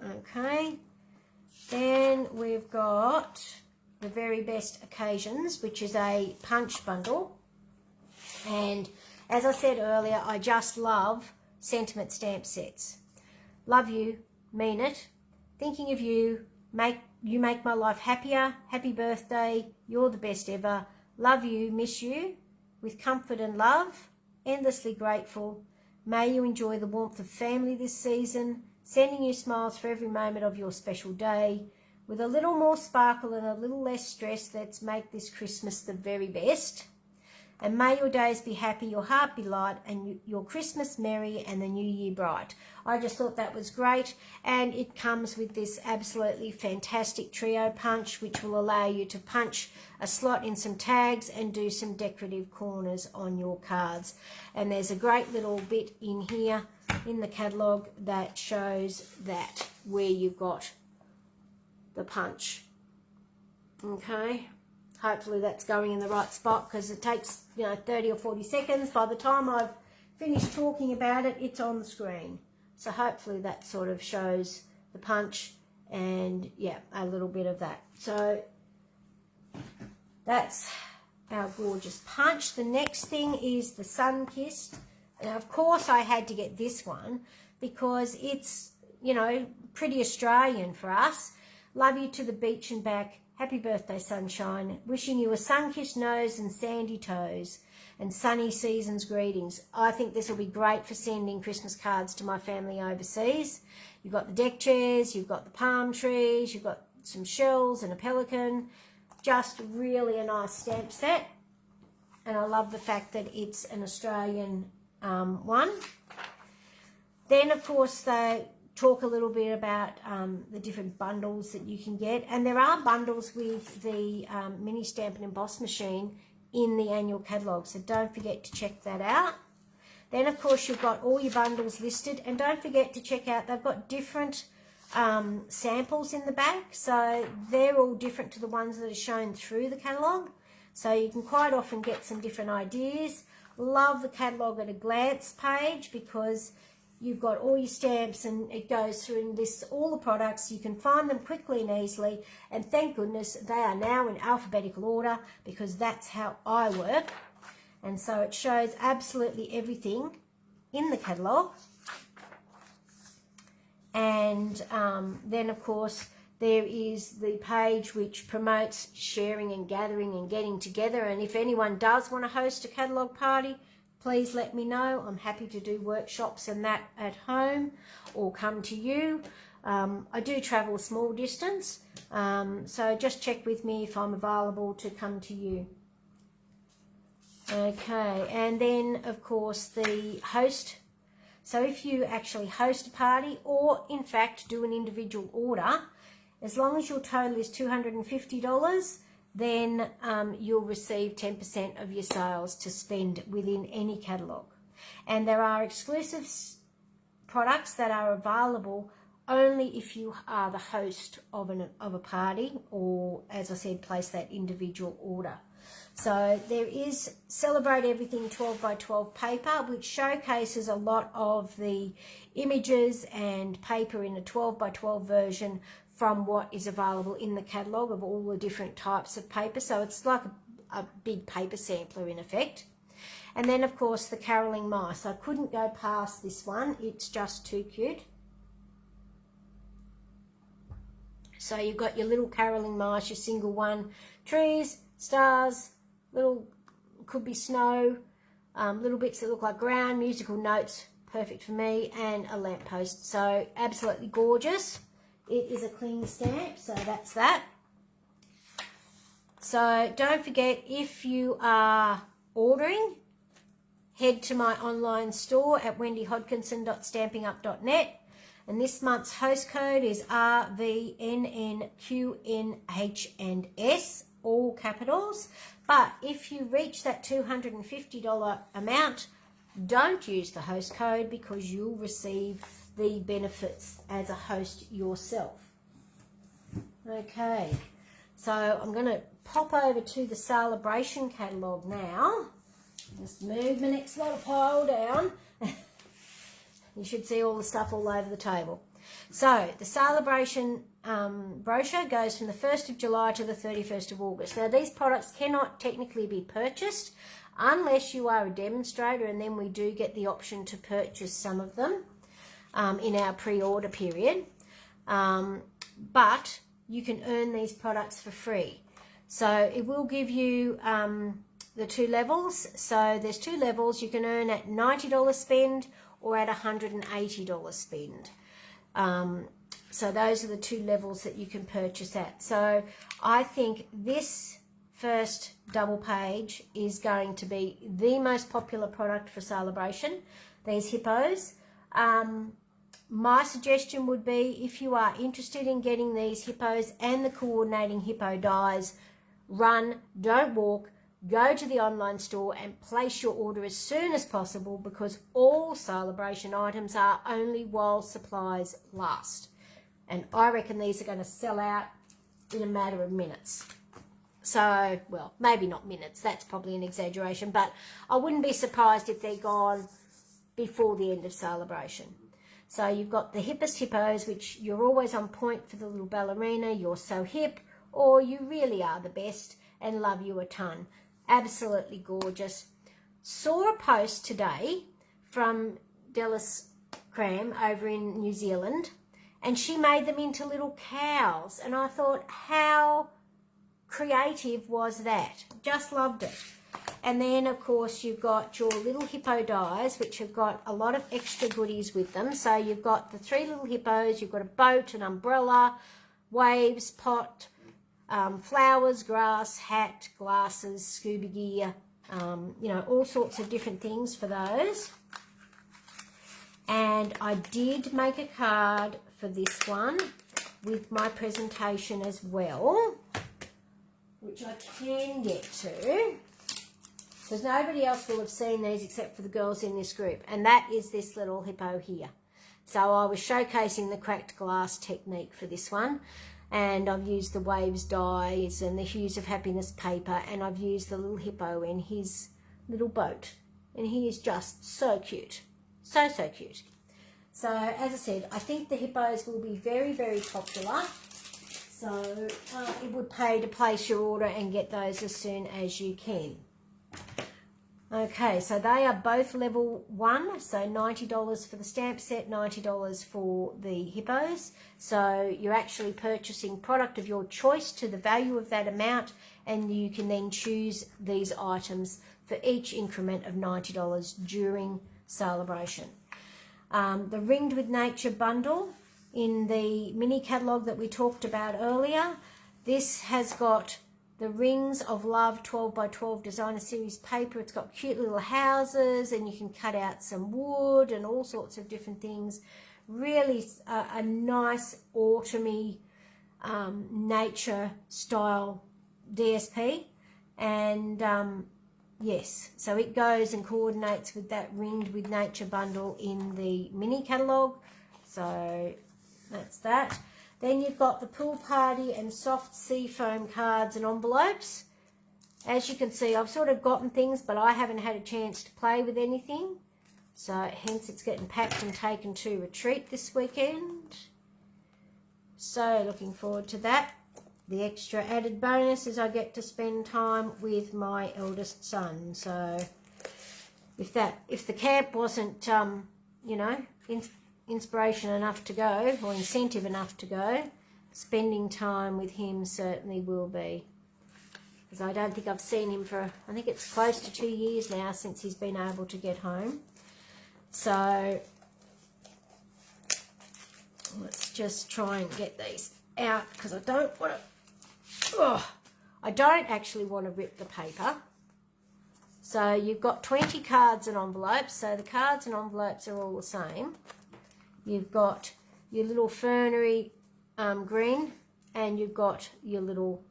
Okay, then we've got the Very Best Occasions, which is a punch bundle, and as I said earlier, I just love sentiment stamp sets. Love you, mean it, thinking of you, you make my life happier, happy birthday, you're the best ever, love you, miss you, with comfort and love, endlessly grateful, may you enjoy the warmth of family this season, sending you smiles for every moment of your special day, with a little more sparkle and a little less stress. Let's make this Christmas the very best. And may your days be happy, your heart be light, and your Christmas merry and the new year bright. I just thought that was great, and it comes with this absolutely fantastic trio punch, which will allow you to punch a slot in some tags and do some decorative corners on your cards. And there's a great little bit in here in the catalogue that shows that where you've got the punch. Okay. Hopefully that's going in the right spot, because it takes 30 or 40 seconds. By the time I've finished talking about it, it's on the screen. So hopefully that sort of shows the punch and yeah, a little bit of that. So that's our gorgeous punch. The next thing is the Sun-Kissed. Now of course I had to get this one because it's, pretty Australian for us. Love you to the beach and back. Happy birthday, sunshine. Wishing you a sun-kissed nose and sandy toes and sunny seasons greetings. I think this will be great for sending Christmas cards to my family overseas. You've got the deck chairs, you've got the palm trees, you've got some shells and a pelican. Just really a nice stamp set. And I love the fact that it's an Australian one. Then, of course, they talk a little bit about the different bundles that you can get, and there are bundles with the mini stamp and emboss machine in the annual catalogue, so don't forget to check that out. Then of course you've got all your bundles listed, and don't forget to check out, they've got different samples in the back, so they're all different to the ones that are shown through the catalogue, so you can quite often get some different ideas. Love the catalogue at a glance page, because you've got all your stamps and it goes through and lists all the products. You can find them quickly and easily, and thank goodness they are now in alphabetical order, because that's how I work. And so it shows absolutely everything in the catalogue. And then of course there is the page which promotes sharing and gathering and getting together, and if anyone does want to host a catalogue party, please let me know. I'm happy to do workshops and that at home or come to you. I do travel a small distance, so just check with me if I'm available to come to you. Okay, and then of course the host. So if you actually host a party, or in fact do an individual order, as long as your total is $250, then you'll receive 10% of your sales to spend within any catalogue. And there are exclusive products that are available only if you are the host of a party, or, as I said, place that individual order. So there is Celebrate Everything 12 by 12 paper, which showcases a lot of the images and paper in a 12 by 12 version from what is available in the catalogue of all the different types of paper. So it's like a big paper sampler in effect. And then, of course, the caroling mice. I couldn't go past this one. It's just too cute. So you've got your little caroling mice, your single one, trees, stars, little, could be snow, little bits that look like ground, musical notes, perfect for me, and a lamppost. So absolutely gorgeous. It is a cling stamp, so that's that. So don't forget, if you are ordering, head to my online store at wendyhodkinson.stampingup.net. And this month's host code is RVNNQNH&S, all capitals. But if you reach that $250 amount, don't use the host code because you'll receive the benefits as a host yourself. Okay, so I'm going to pop over to the Sale-a-Bration Catalogue now. Just move my next little pile down. You should see all the stuff all over the table. So the Sale-a-Bration brochure goes from the 1st of July to the 31st of August. Now these products cannot technically be purchased unless you are a demonstrator, and then we do get the option to purchase some of them in our pre-order period. But you can earn these products for free. So it will give you the two levels. So there's two levels. You can earn at $90 spend or at $180 spend. So those are the two levels that you can purchase at. So I think this first double page is going to be the most popular product for Sale-a-Bration, these hippos. My suggestion would be, if you are interested in getting these hippos and the coordinating hippo dies, run, don't walk, go to the online store and place your order as soon as possible, because all Sale-a-Bration items are only while supplies last. And I reckon these are going to sell out in a matter of minutes. So, well, maybe not minutes, that's probably an exaggeration, but I wouldn't be surprised if they're gone before the end of Sale-a-Bration. So you've got the hippest hippos, which you're always on point for the little ballerina, you're so hip, or you really are the best, and love you a ton. Absolutely gorgeous. Saw a post today from Dallas Cram over in New Zealand, and she made them into little cows, and I thought, how creative was that? Just loved it. And then, of course, you've got your little hippo dies, which have got a lot of extra goodies with them. So you've got the three little hippos, you've got a boat, an umbrella, waves, pot, flowers, grass, hat, glasses, scuba gear, you know, all sorts of different things for those. And I did make a card for this one with my presentation as well, which I can get to, because nobody else will have seen these except for the girls in this group, and that is this little hippo here. So I was showcasing the cracked glass technique for this one, and I've used the waves dies and the hues of happiness paper, and I've used the little hippo in his little boat, and he is just so cute, so cute. So as I said, I think the hippos will be very, very popular. So it would pay to place your order and get those as soon as you can. Okay, so they are both level 1, so $90 for the stamp set, $90 for the hippos. So you're actually purchasing product of your choice to the value of that amount, and you can then choose these items for each increment of $90 during Sale-a-Bration. The Ringed with Nature bundle in the mini catalogue that we talked about earlier, this has got the Rings of Love 12 by 12 designer series paper. It's got cute little houses, and you can cut out some wood and all sorts of different things. Really a nice autumny nature style DSP. And yes, so it goes and coordinates with that Ringed with Nature bundle in the mini catalogue. So that's that. Then you've got the Pool Party and Soft Sea Foam cards and envelopes. As you can see, I've sort of gotten things, but I haven't had a chance to play with anything. So hence it's getting packed and taken to retreat this weekend. So looking forward to that. The extra added bonus is I get to spend time with my eldest son. So if the camp wasn't, you know, inspiration enough to go, or incentive enough to go, spending time with him certainly will be. Because I don't think I've seen him for, I think it's close to 2 years now since he's been able to get home. So let's just try and get these out, because I don't want to, I don't actually want to rip the paper. So you've got 20 cards and envelopes. So the cards and envelopes are all the same. You've got your little fernery green, and you've got your little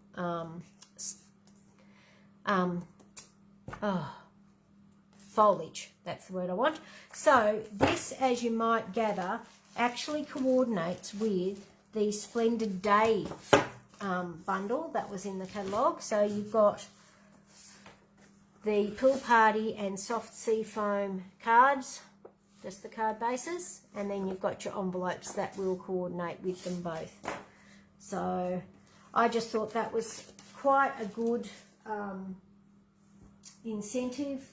foliage. That's the word I want. So this, as you might gather, actually coordinates with the Splendid Day bundle that was in the catalogue. So you've got the Pool Party and Soft Sea Foam cards, just the card bases, and then you've got your envelopes that will coordinate with them both. So I just thought that was quite a good incentive,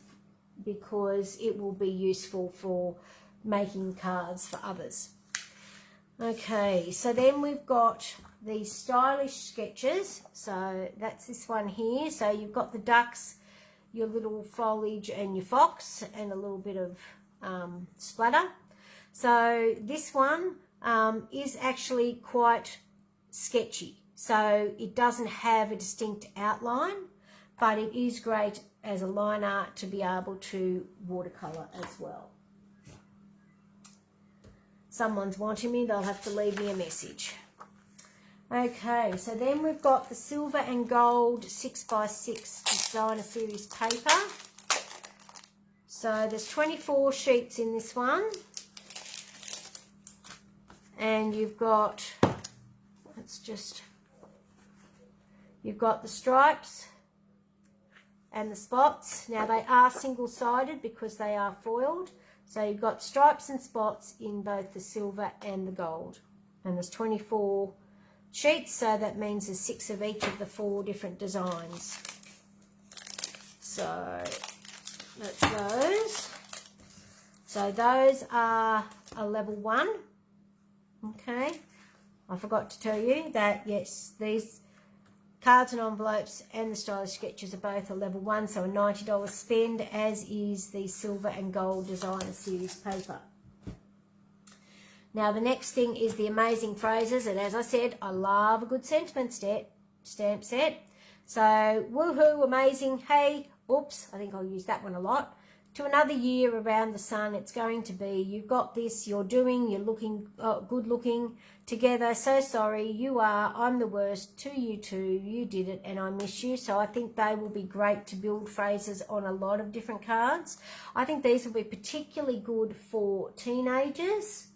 because it will be useful for making cards for others. Okay, so then we've got these stylish sketches. So that's this one here. So you've got the ducks, your little foliage, and your fox, and a little bit of splatter. So this one is actually quite sketchy. So it doesn't have a distinct outline, but it is great as a line art to be able to watercolour as well. Someone's wanting me, they'll have to leave me a message. Okay, so then we've got the silver and gold 6x6 designer series paper. So there's 24 sheets in this one. And you've got, you've got the stripes and the spots. Now they are single-sided because they are foiled. So you've got stripes and spots in both the silver and the gold. And there's 24 sheets, so that means there's 6 of each of the 4 different designs. So that's those. So those are a level 1. Okay. I forgot to tell you that, yes, these cards and envelopes and the stylish sketches are both a level 1, so a $90 spend, as is the silver and gold designer series paper. Now the next thing is the amazing phrases, and as I said, I love a good sentiment stamp set. So woohoo, amazing, hey, oops, I think I'll use that one a lot. To another year around the sun, it's going to be, you've got this, you're doing, you're looking, good looking, together, so sorry, you are, I'm the worst, to you too, you did it, and I miss you. So I think they will be great to build phrases on a lot of different cards. I think these will be particularly good for teenagers.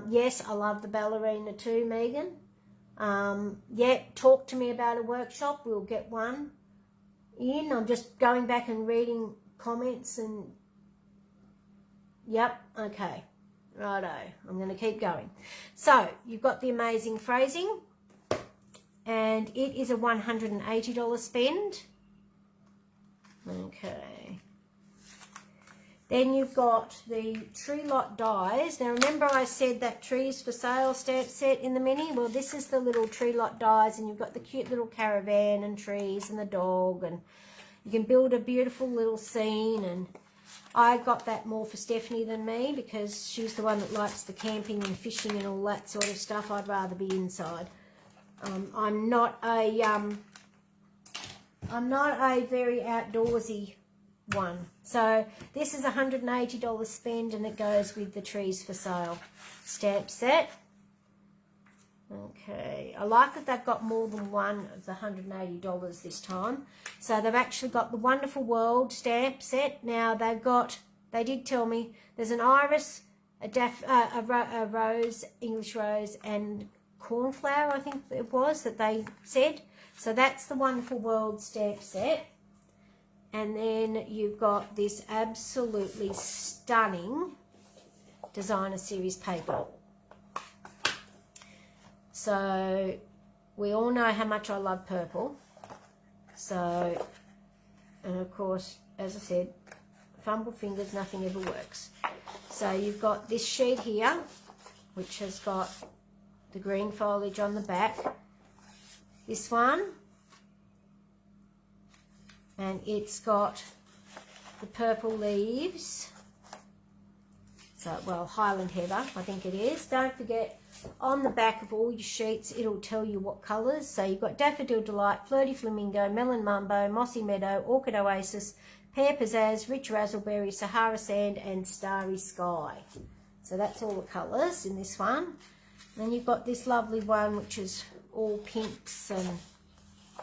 Yes, I love the ballerina too, Megan. Yeah, talk to me about a workshop, we'll get one in. I'm just going back and reading comments and yep, okay, righto, I'm going to keep going. So you've got the amazing phrasing, and it is a $180 spend. Okay, then you've got the tree lot dies. Now remember I said that trees for sale stamp set in the mini? Well, this is the little tree lot dies, and you've got the cute little caravan and trees and the dog, and you can build a beautiful little scene. And I got that more for Stephanie than me, because she's the one that likes the camping and fishing and all that sort of stuff. I'd rather be inside. I'm not a very outdoorsy one. So this is a $180 spend, and it goes with the trees for sale stamp set. Okay, I like that they've got more than one of the $180 this time. So they've actually got the Wonderful World stamp set. Now they did tell me there's an iris, a rose, English rose, and cornflower, I think it was, that they said. So that's the Wonderful World stamp set. And then you've got this absolutely stunning designer series paper. So we all know how much I love purple. So, and of course, as I said, fumble fingers, nothing ever works. So you've got this sheet here, which has got the green foliage on the back. This one, and it's got the purple leaves. So, well, Highland Heather, I think it is. Don't forget, on the back of all your sheets, it'll tell you what colours. So you've got Daffodil Delight, Flirty Flamingo, Melon Mumbo, Mossy Meadow, Orchid Oasis, Pear Pizzazz, Rich Razzleberry, Sahara Sand, and Starry Sky. So that's all the colours in this one. Then you've got this lovely one, which is all pinks and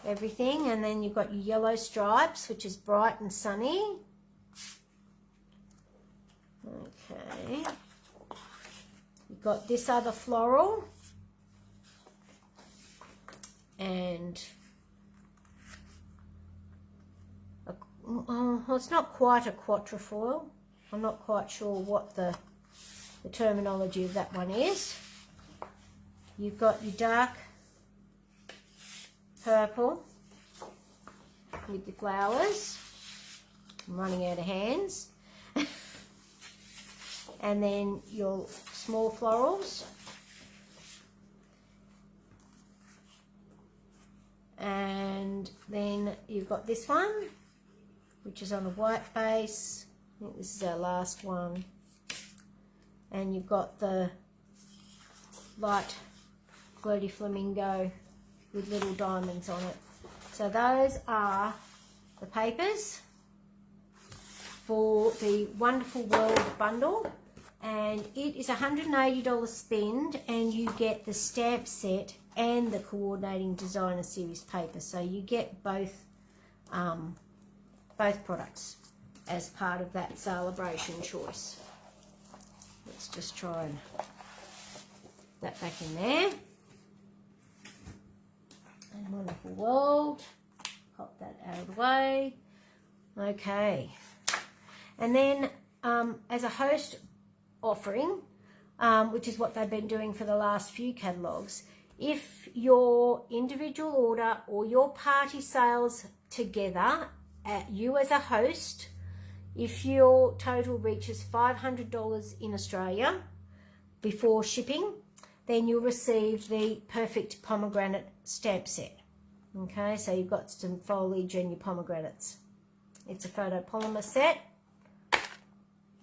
everything. And then you've got your yellow stripes, which is bright and sunny. Okay. You've got this other floral. And well, it's not quite a quatrefoil. I'm not quite sure what the terminology of that one is. You've got your dark purple with your flowers. I'm running out of hands. And then your small florals. And then you've got this one, which is on a white base. I think this is our last one. And you've got the light Flirty Flamingo with little diamonds on it. So those are the papers for the Wonderful World bundle. And it is $180 spend, and you get the stamp set and the coordinating designer series paper. So you get both products as part of that Sale-a-Bration choice. Let's just try and that back in there. And Wonderful World, pop that out of the way. Okay, and then as a host offering, which is what they've been doing for the last few catalogues, if your individual order or your party sales together at you as a host, if your total reaches $500 in Australia before shipping, then you'll receive the Perfect Pomegranate stamp set. Okay, so you've got some foliage and your pomegranates. It's a photopolymer set.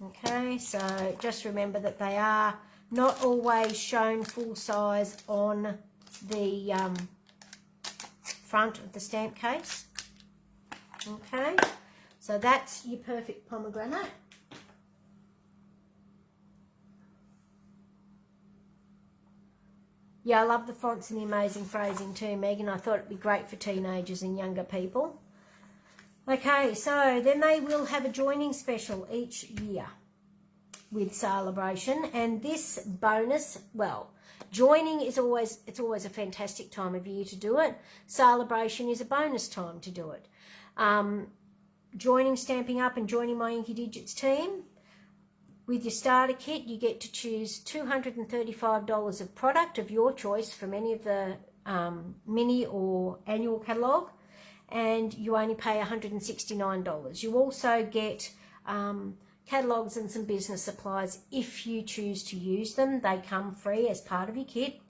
Okay, so just remember that they are not always shown full size on the front of the stamp case. Okay, so that's your Perfect Pomegranate. Yeah, I love the fonts and the amazing phrasing too, Megan. I thought it'd be great for teenagers and younger people. Okay, so then they will have a joining special each year with Sale-a-Bration, and this bonus, well, joining is always a fantastic time of year to do it. Sale-a-Bration is a bonus time to do it. Joining Stamping Up and joining my Inky Digits team, with your starter kit, you get to choose $235 of product of your choice from any of the mini or annual catalogue, and you only pay $169. You also get catalogues and some business supplies if you choose to use them. They come free as part of your kit.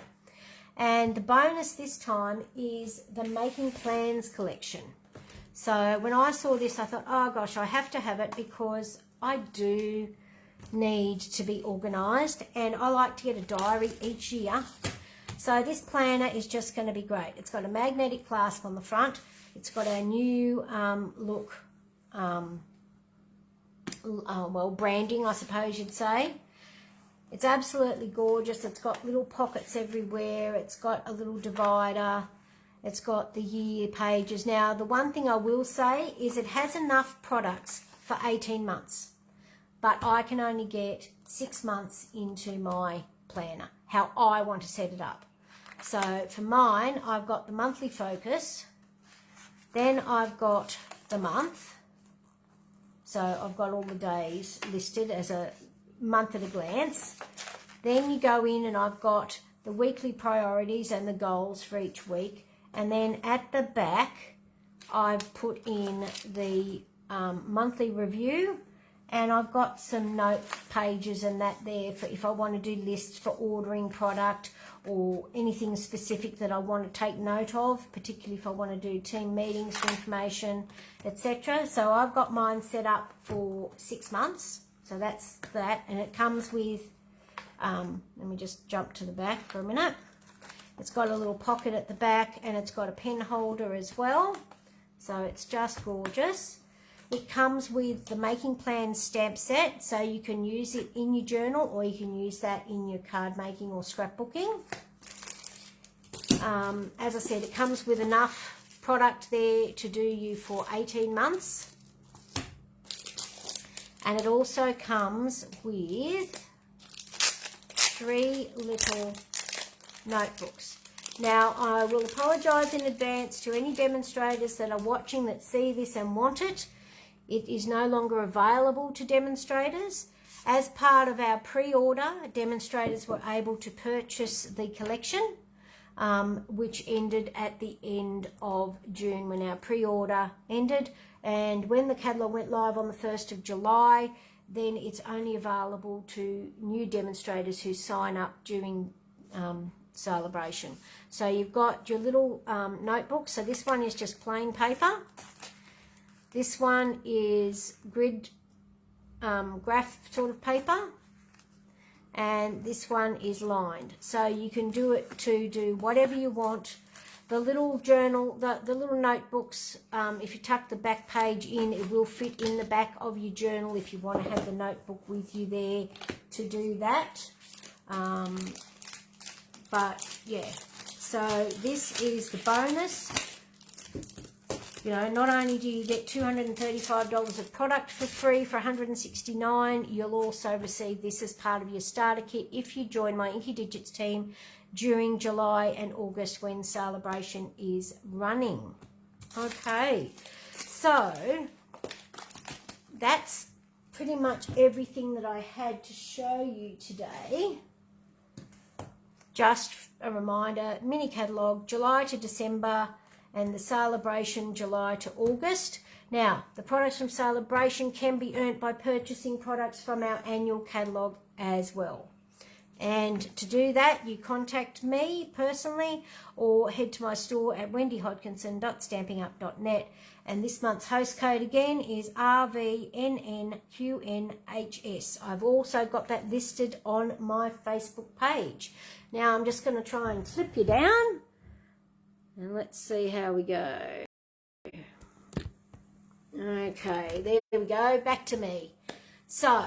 And the bonus this time is the Making Plans collection. So when I saw this, I thought, oh gosh, I have to have it because I do need to be organised, and I like to get a diary each year. So this planner is just going to be great. It's got a magnetic clasp on the front. It's got our new look, well, branding, I suppose you'd say. It's absolutely gorgeous. It's got little pockets everywhere. It's got a little divider. It's got the year pages. Now, the one thing I will say is it has enough products for 18 months. But I can only get 6 months into my planner, how I want to set it up. So for mine, I've got the monthly focus. Then I've got the month. So I've got all the days listed as a month at a glance. Then you go in and I've got the weekly priorities and the goals for each week. And then at the back, I've put in the monthly review And I've got some note pages and that there for if I want to do lists for ordering product or anything specific that I want to take note of, particularly if I want to do team meetings for information, etc. So I've got mine set up for 6 months. So that's that. And it comes with, let me just jump to the back for a minute. It's got a little pocket at the back and it's got a pen holder as well. So it's just gorgeous. It comes with the Making Plans stamp set, so you can use it in your journal or you can use that in your card making or scrapbooking. As I said, it comes with enough product there to do you for 18 months. And it also comes with 3 little notebooks. Now, I will apologise in advance to any demonstrators that are watching that see this and want it. It is no longer available to demonstrators. As part of our pre-order, demonstrators were able to purchase the collection, which ended at the end of June when our pre-order ended. And when the catalogue went live on the 1st of July, then it's only available to new demonstrators who sign up during Sale-a-Bration. So you've got your little notebook. So this one is just plain paper. This one is grid graph sort of paper. And this one is lined. So you can do it to do whatever you want. The little journal, the little notebooks, if you tuck the back page in, it will fit in the back of your journal if you want to have the notebook with you there to do that. But yeah, so this is the bonus. You know, not only do you get $235 of product for free for $169, you'll also receive this as part of your starter kit if you join my Inky Digits team during July and August when Sale-a-Bration is running. Okay, so that's pretty much everything that I had to show you today. Just a reminder, mini catalogue, July to December, and the Sale-a-Bration July to August. Now, the products from Sale-a-Bration can be earned by purchasing products from our annual catalogue as well. And to do that, you contact me personally or head to my store at wendyhodkinson.stampingup.net. And this month's host code again is RVNNQNHS. I've also got that listed on my Facebook page. Now I'm just going to try and slip you down. And let's see how we go. Okay, there we go. Back to me. So,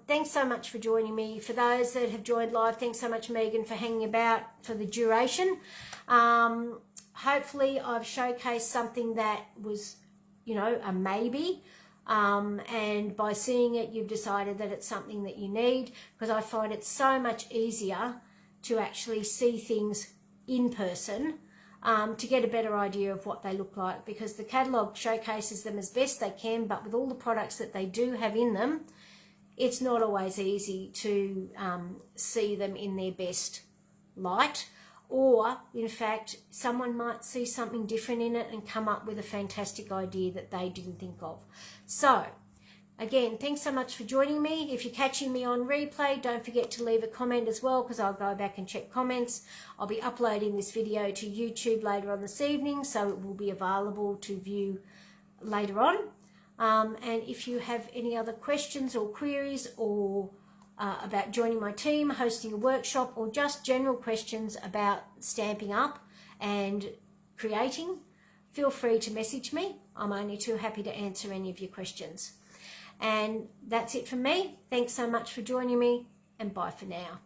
thanks so much for joining me. For those that have joined live, thanks so much, Megan, for hanging about for the duration. Hopefully, I've showcased something that was, you know, a maybe. And by seeing it, you've decided that it's something that you need, because I find it so much easier to actually see things in person. To get a better idea of what they look like, because the catalogue showcases them as best they can, but with all the products that they do have in them, it's not always easy to see them in their best light, or in fact someone might see something different in it and come up with a fantastic idea that they didn't think of. So again, thanks so much for joining me. If you're catching me on replay, don't forget to leave a comment as well, because I'll go back and check comments. I'll be uploading this video to YouTube later on this evening, so it will be available to view later on. And if you have any other questions or queries or about joining my team, hosting a workshop, or just general questions about Stampin' Up and creating, feel free to message me. I'm only too happy to answer any of your questions. And that's it from me. Thanks so much for joining me, and bye for now.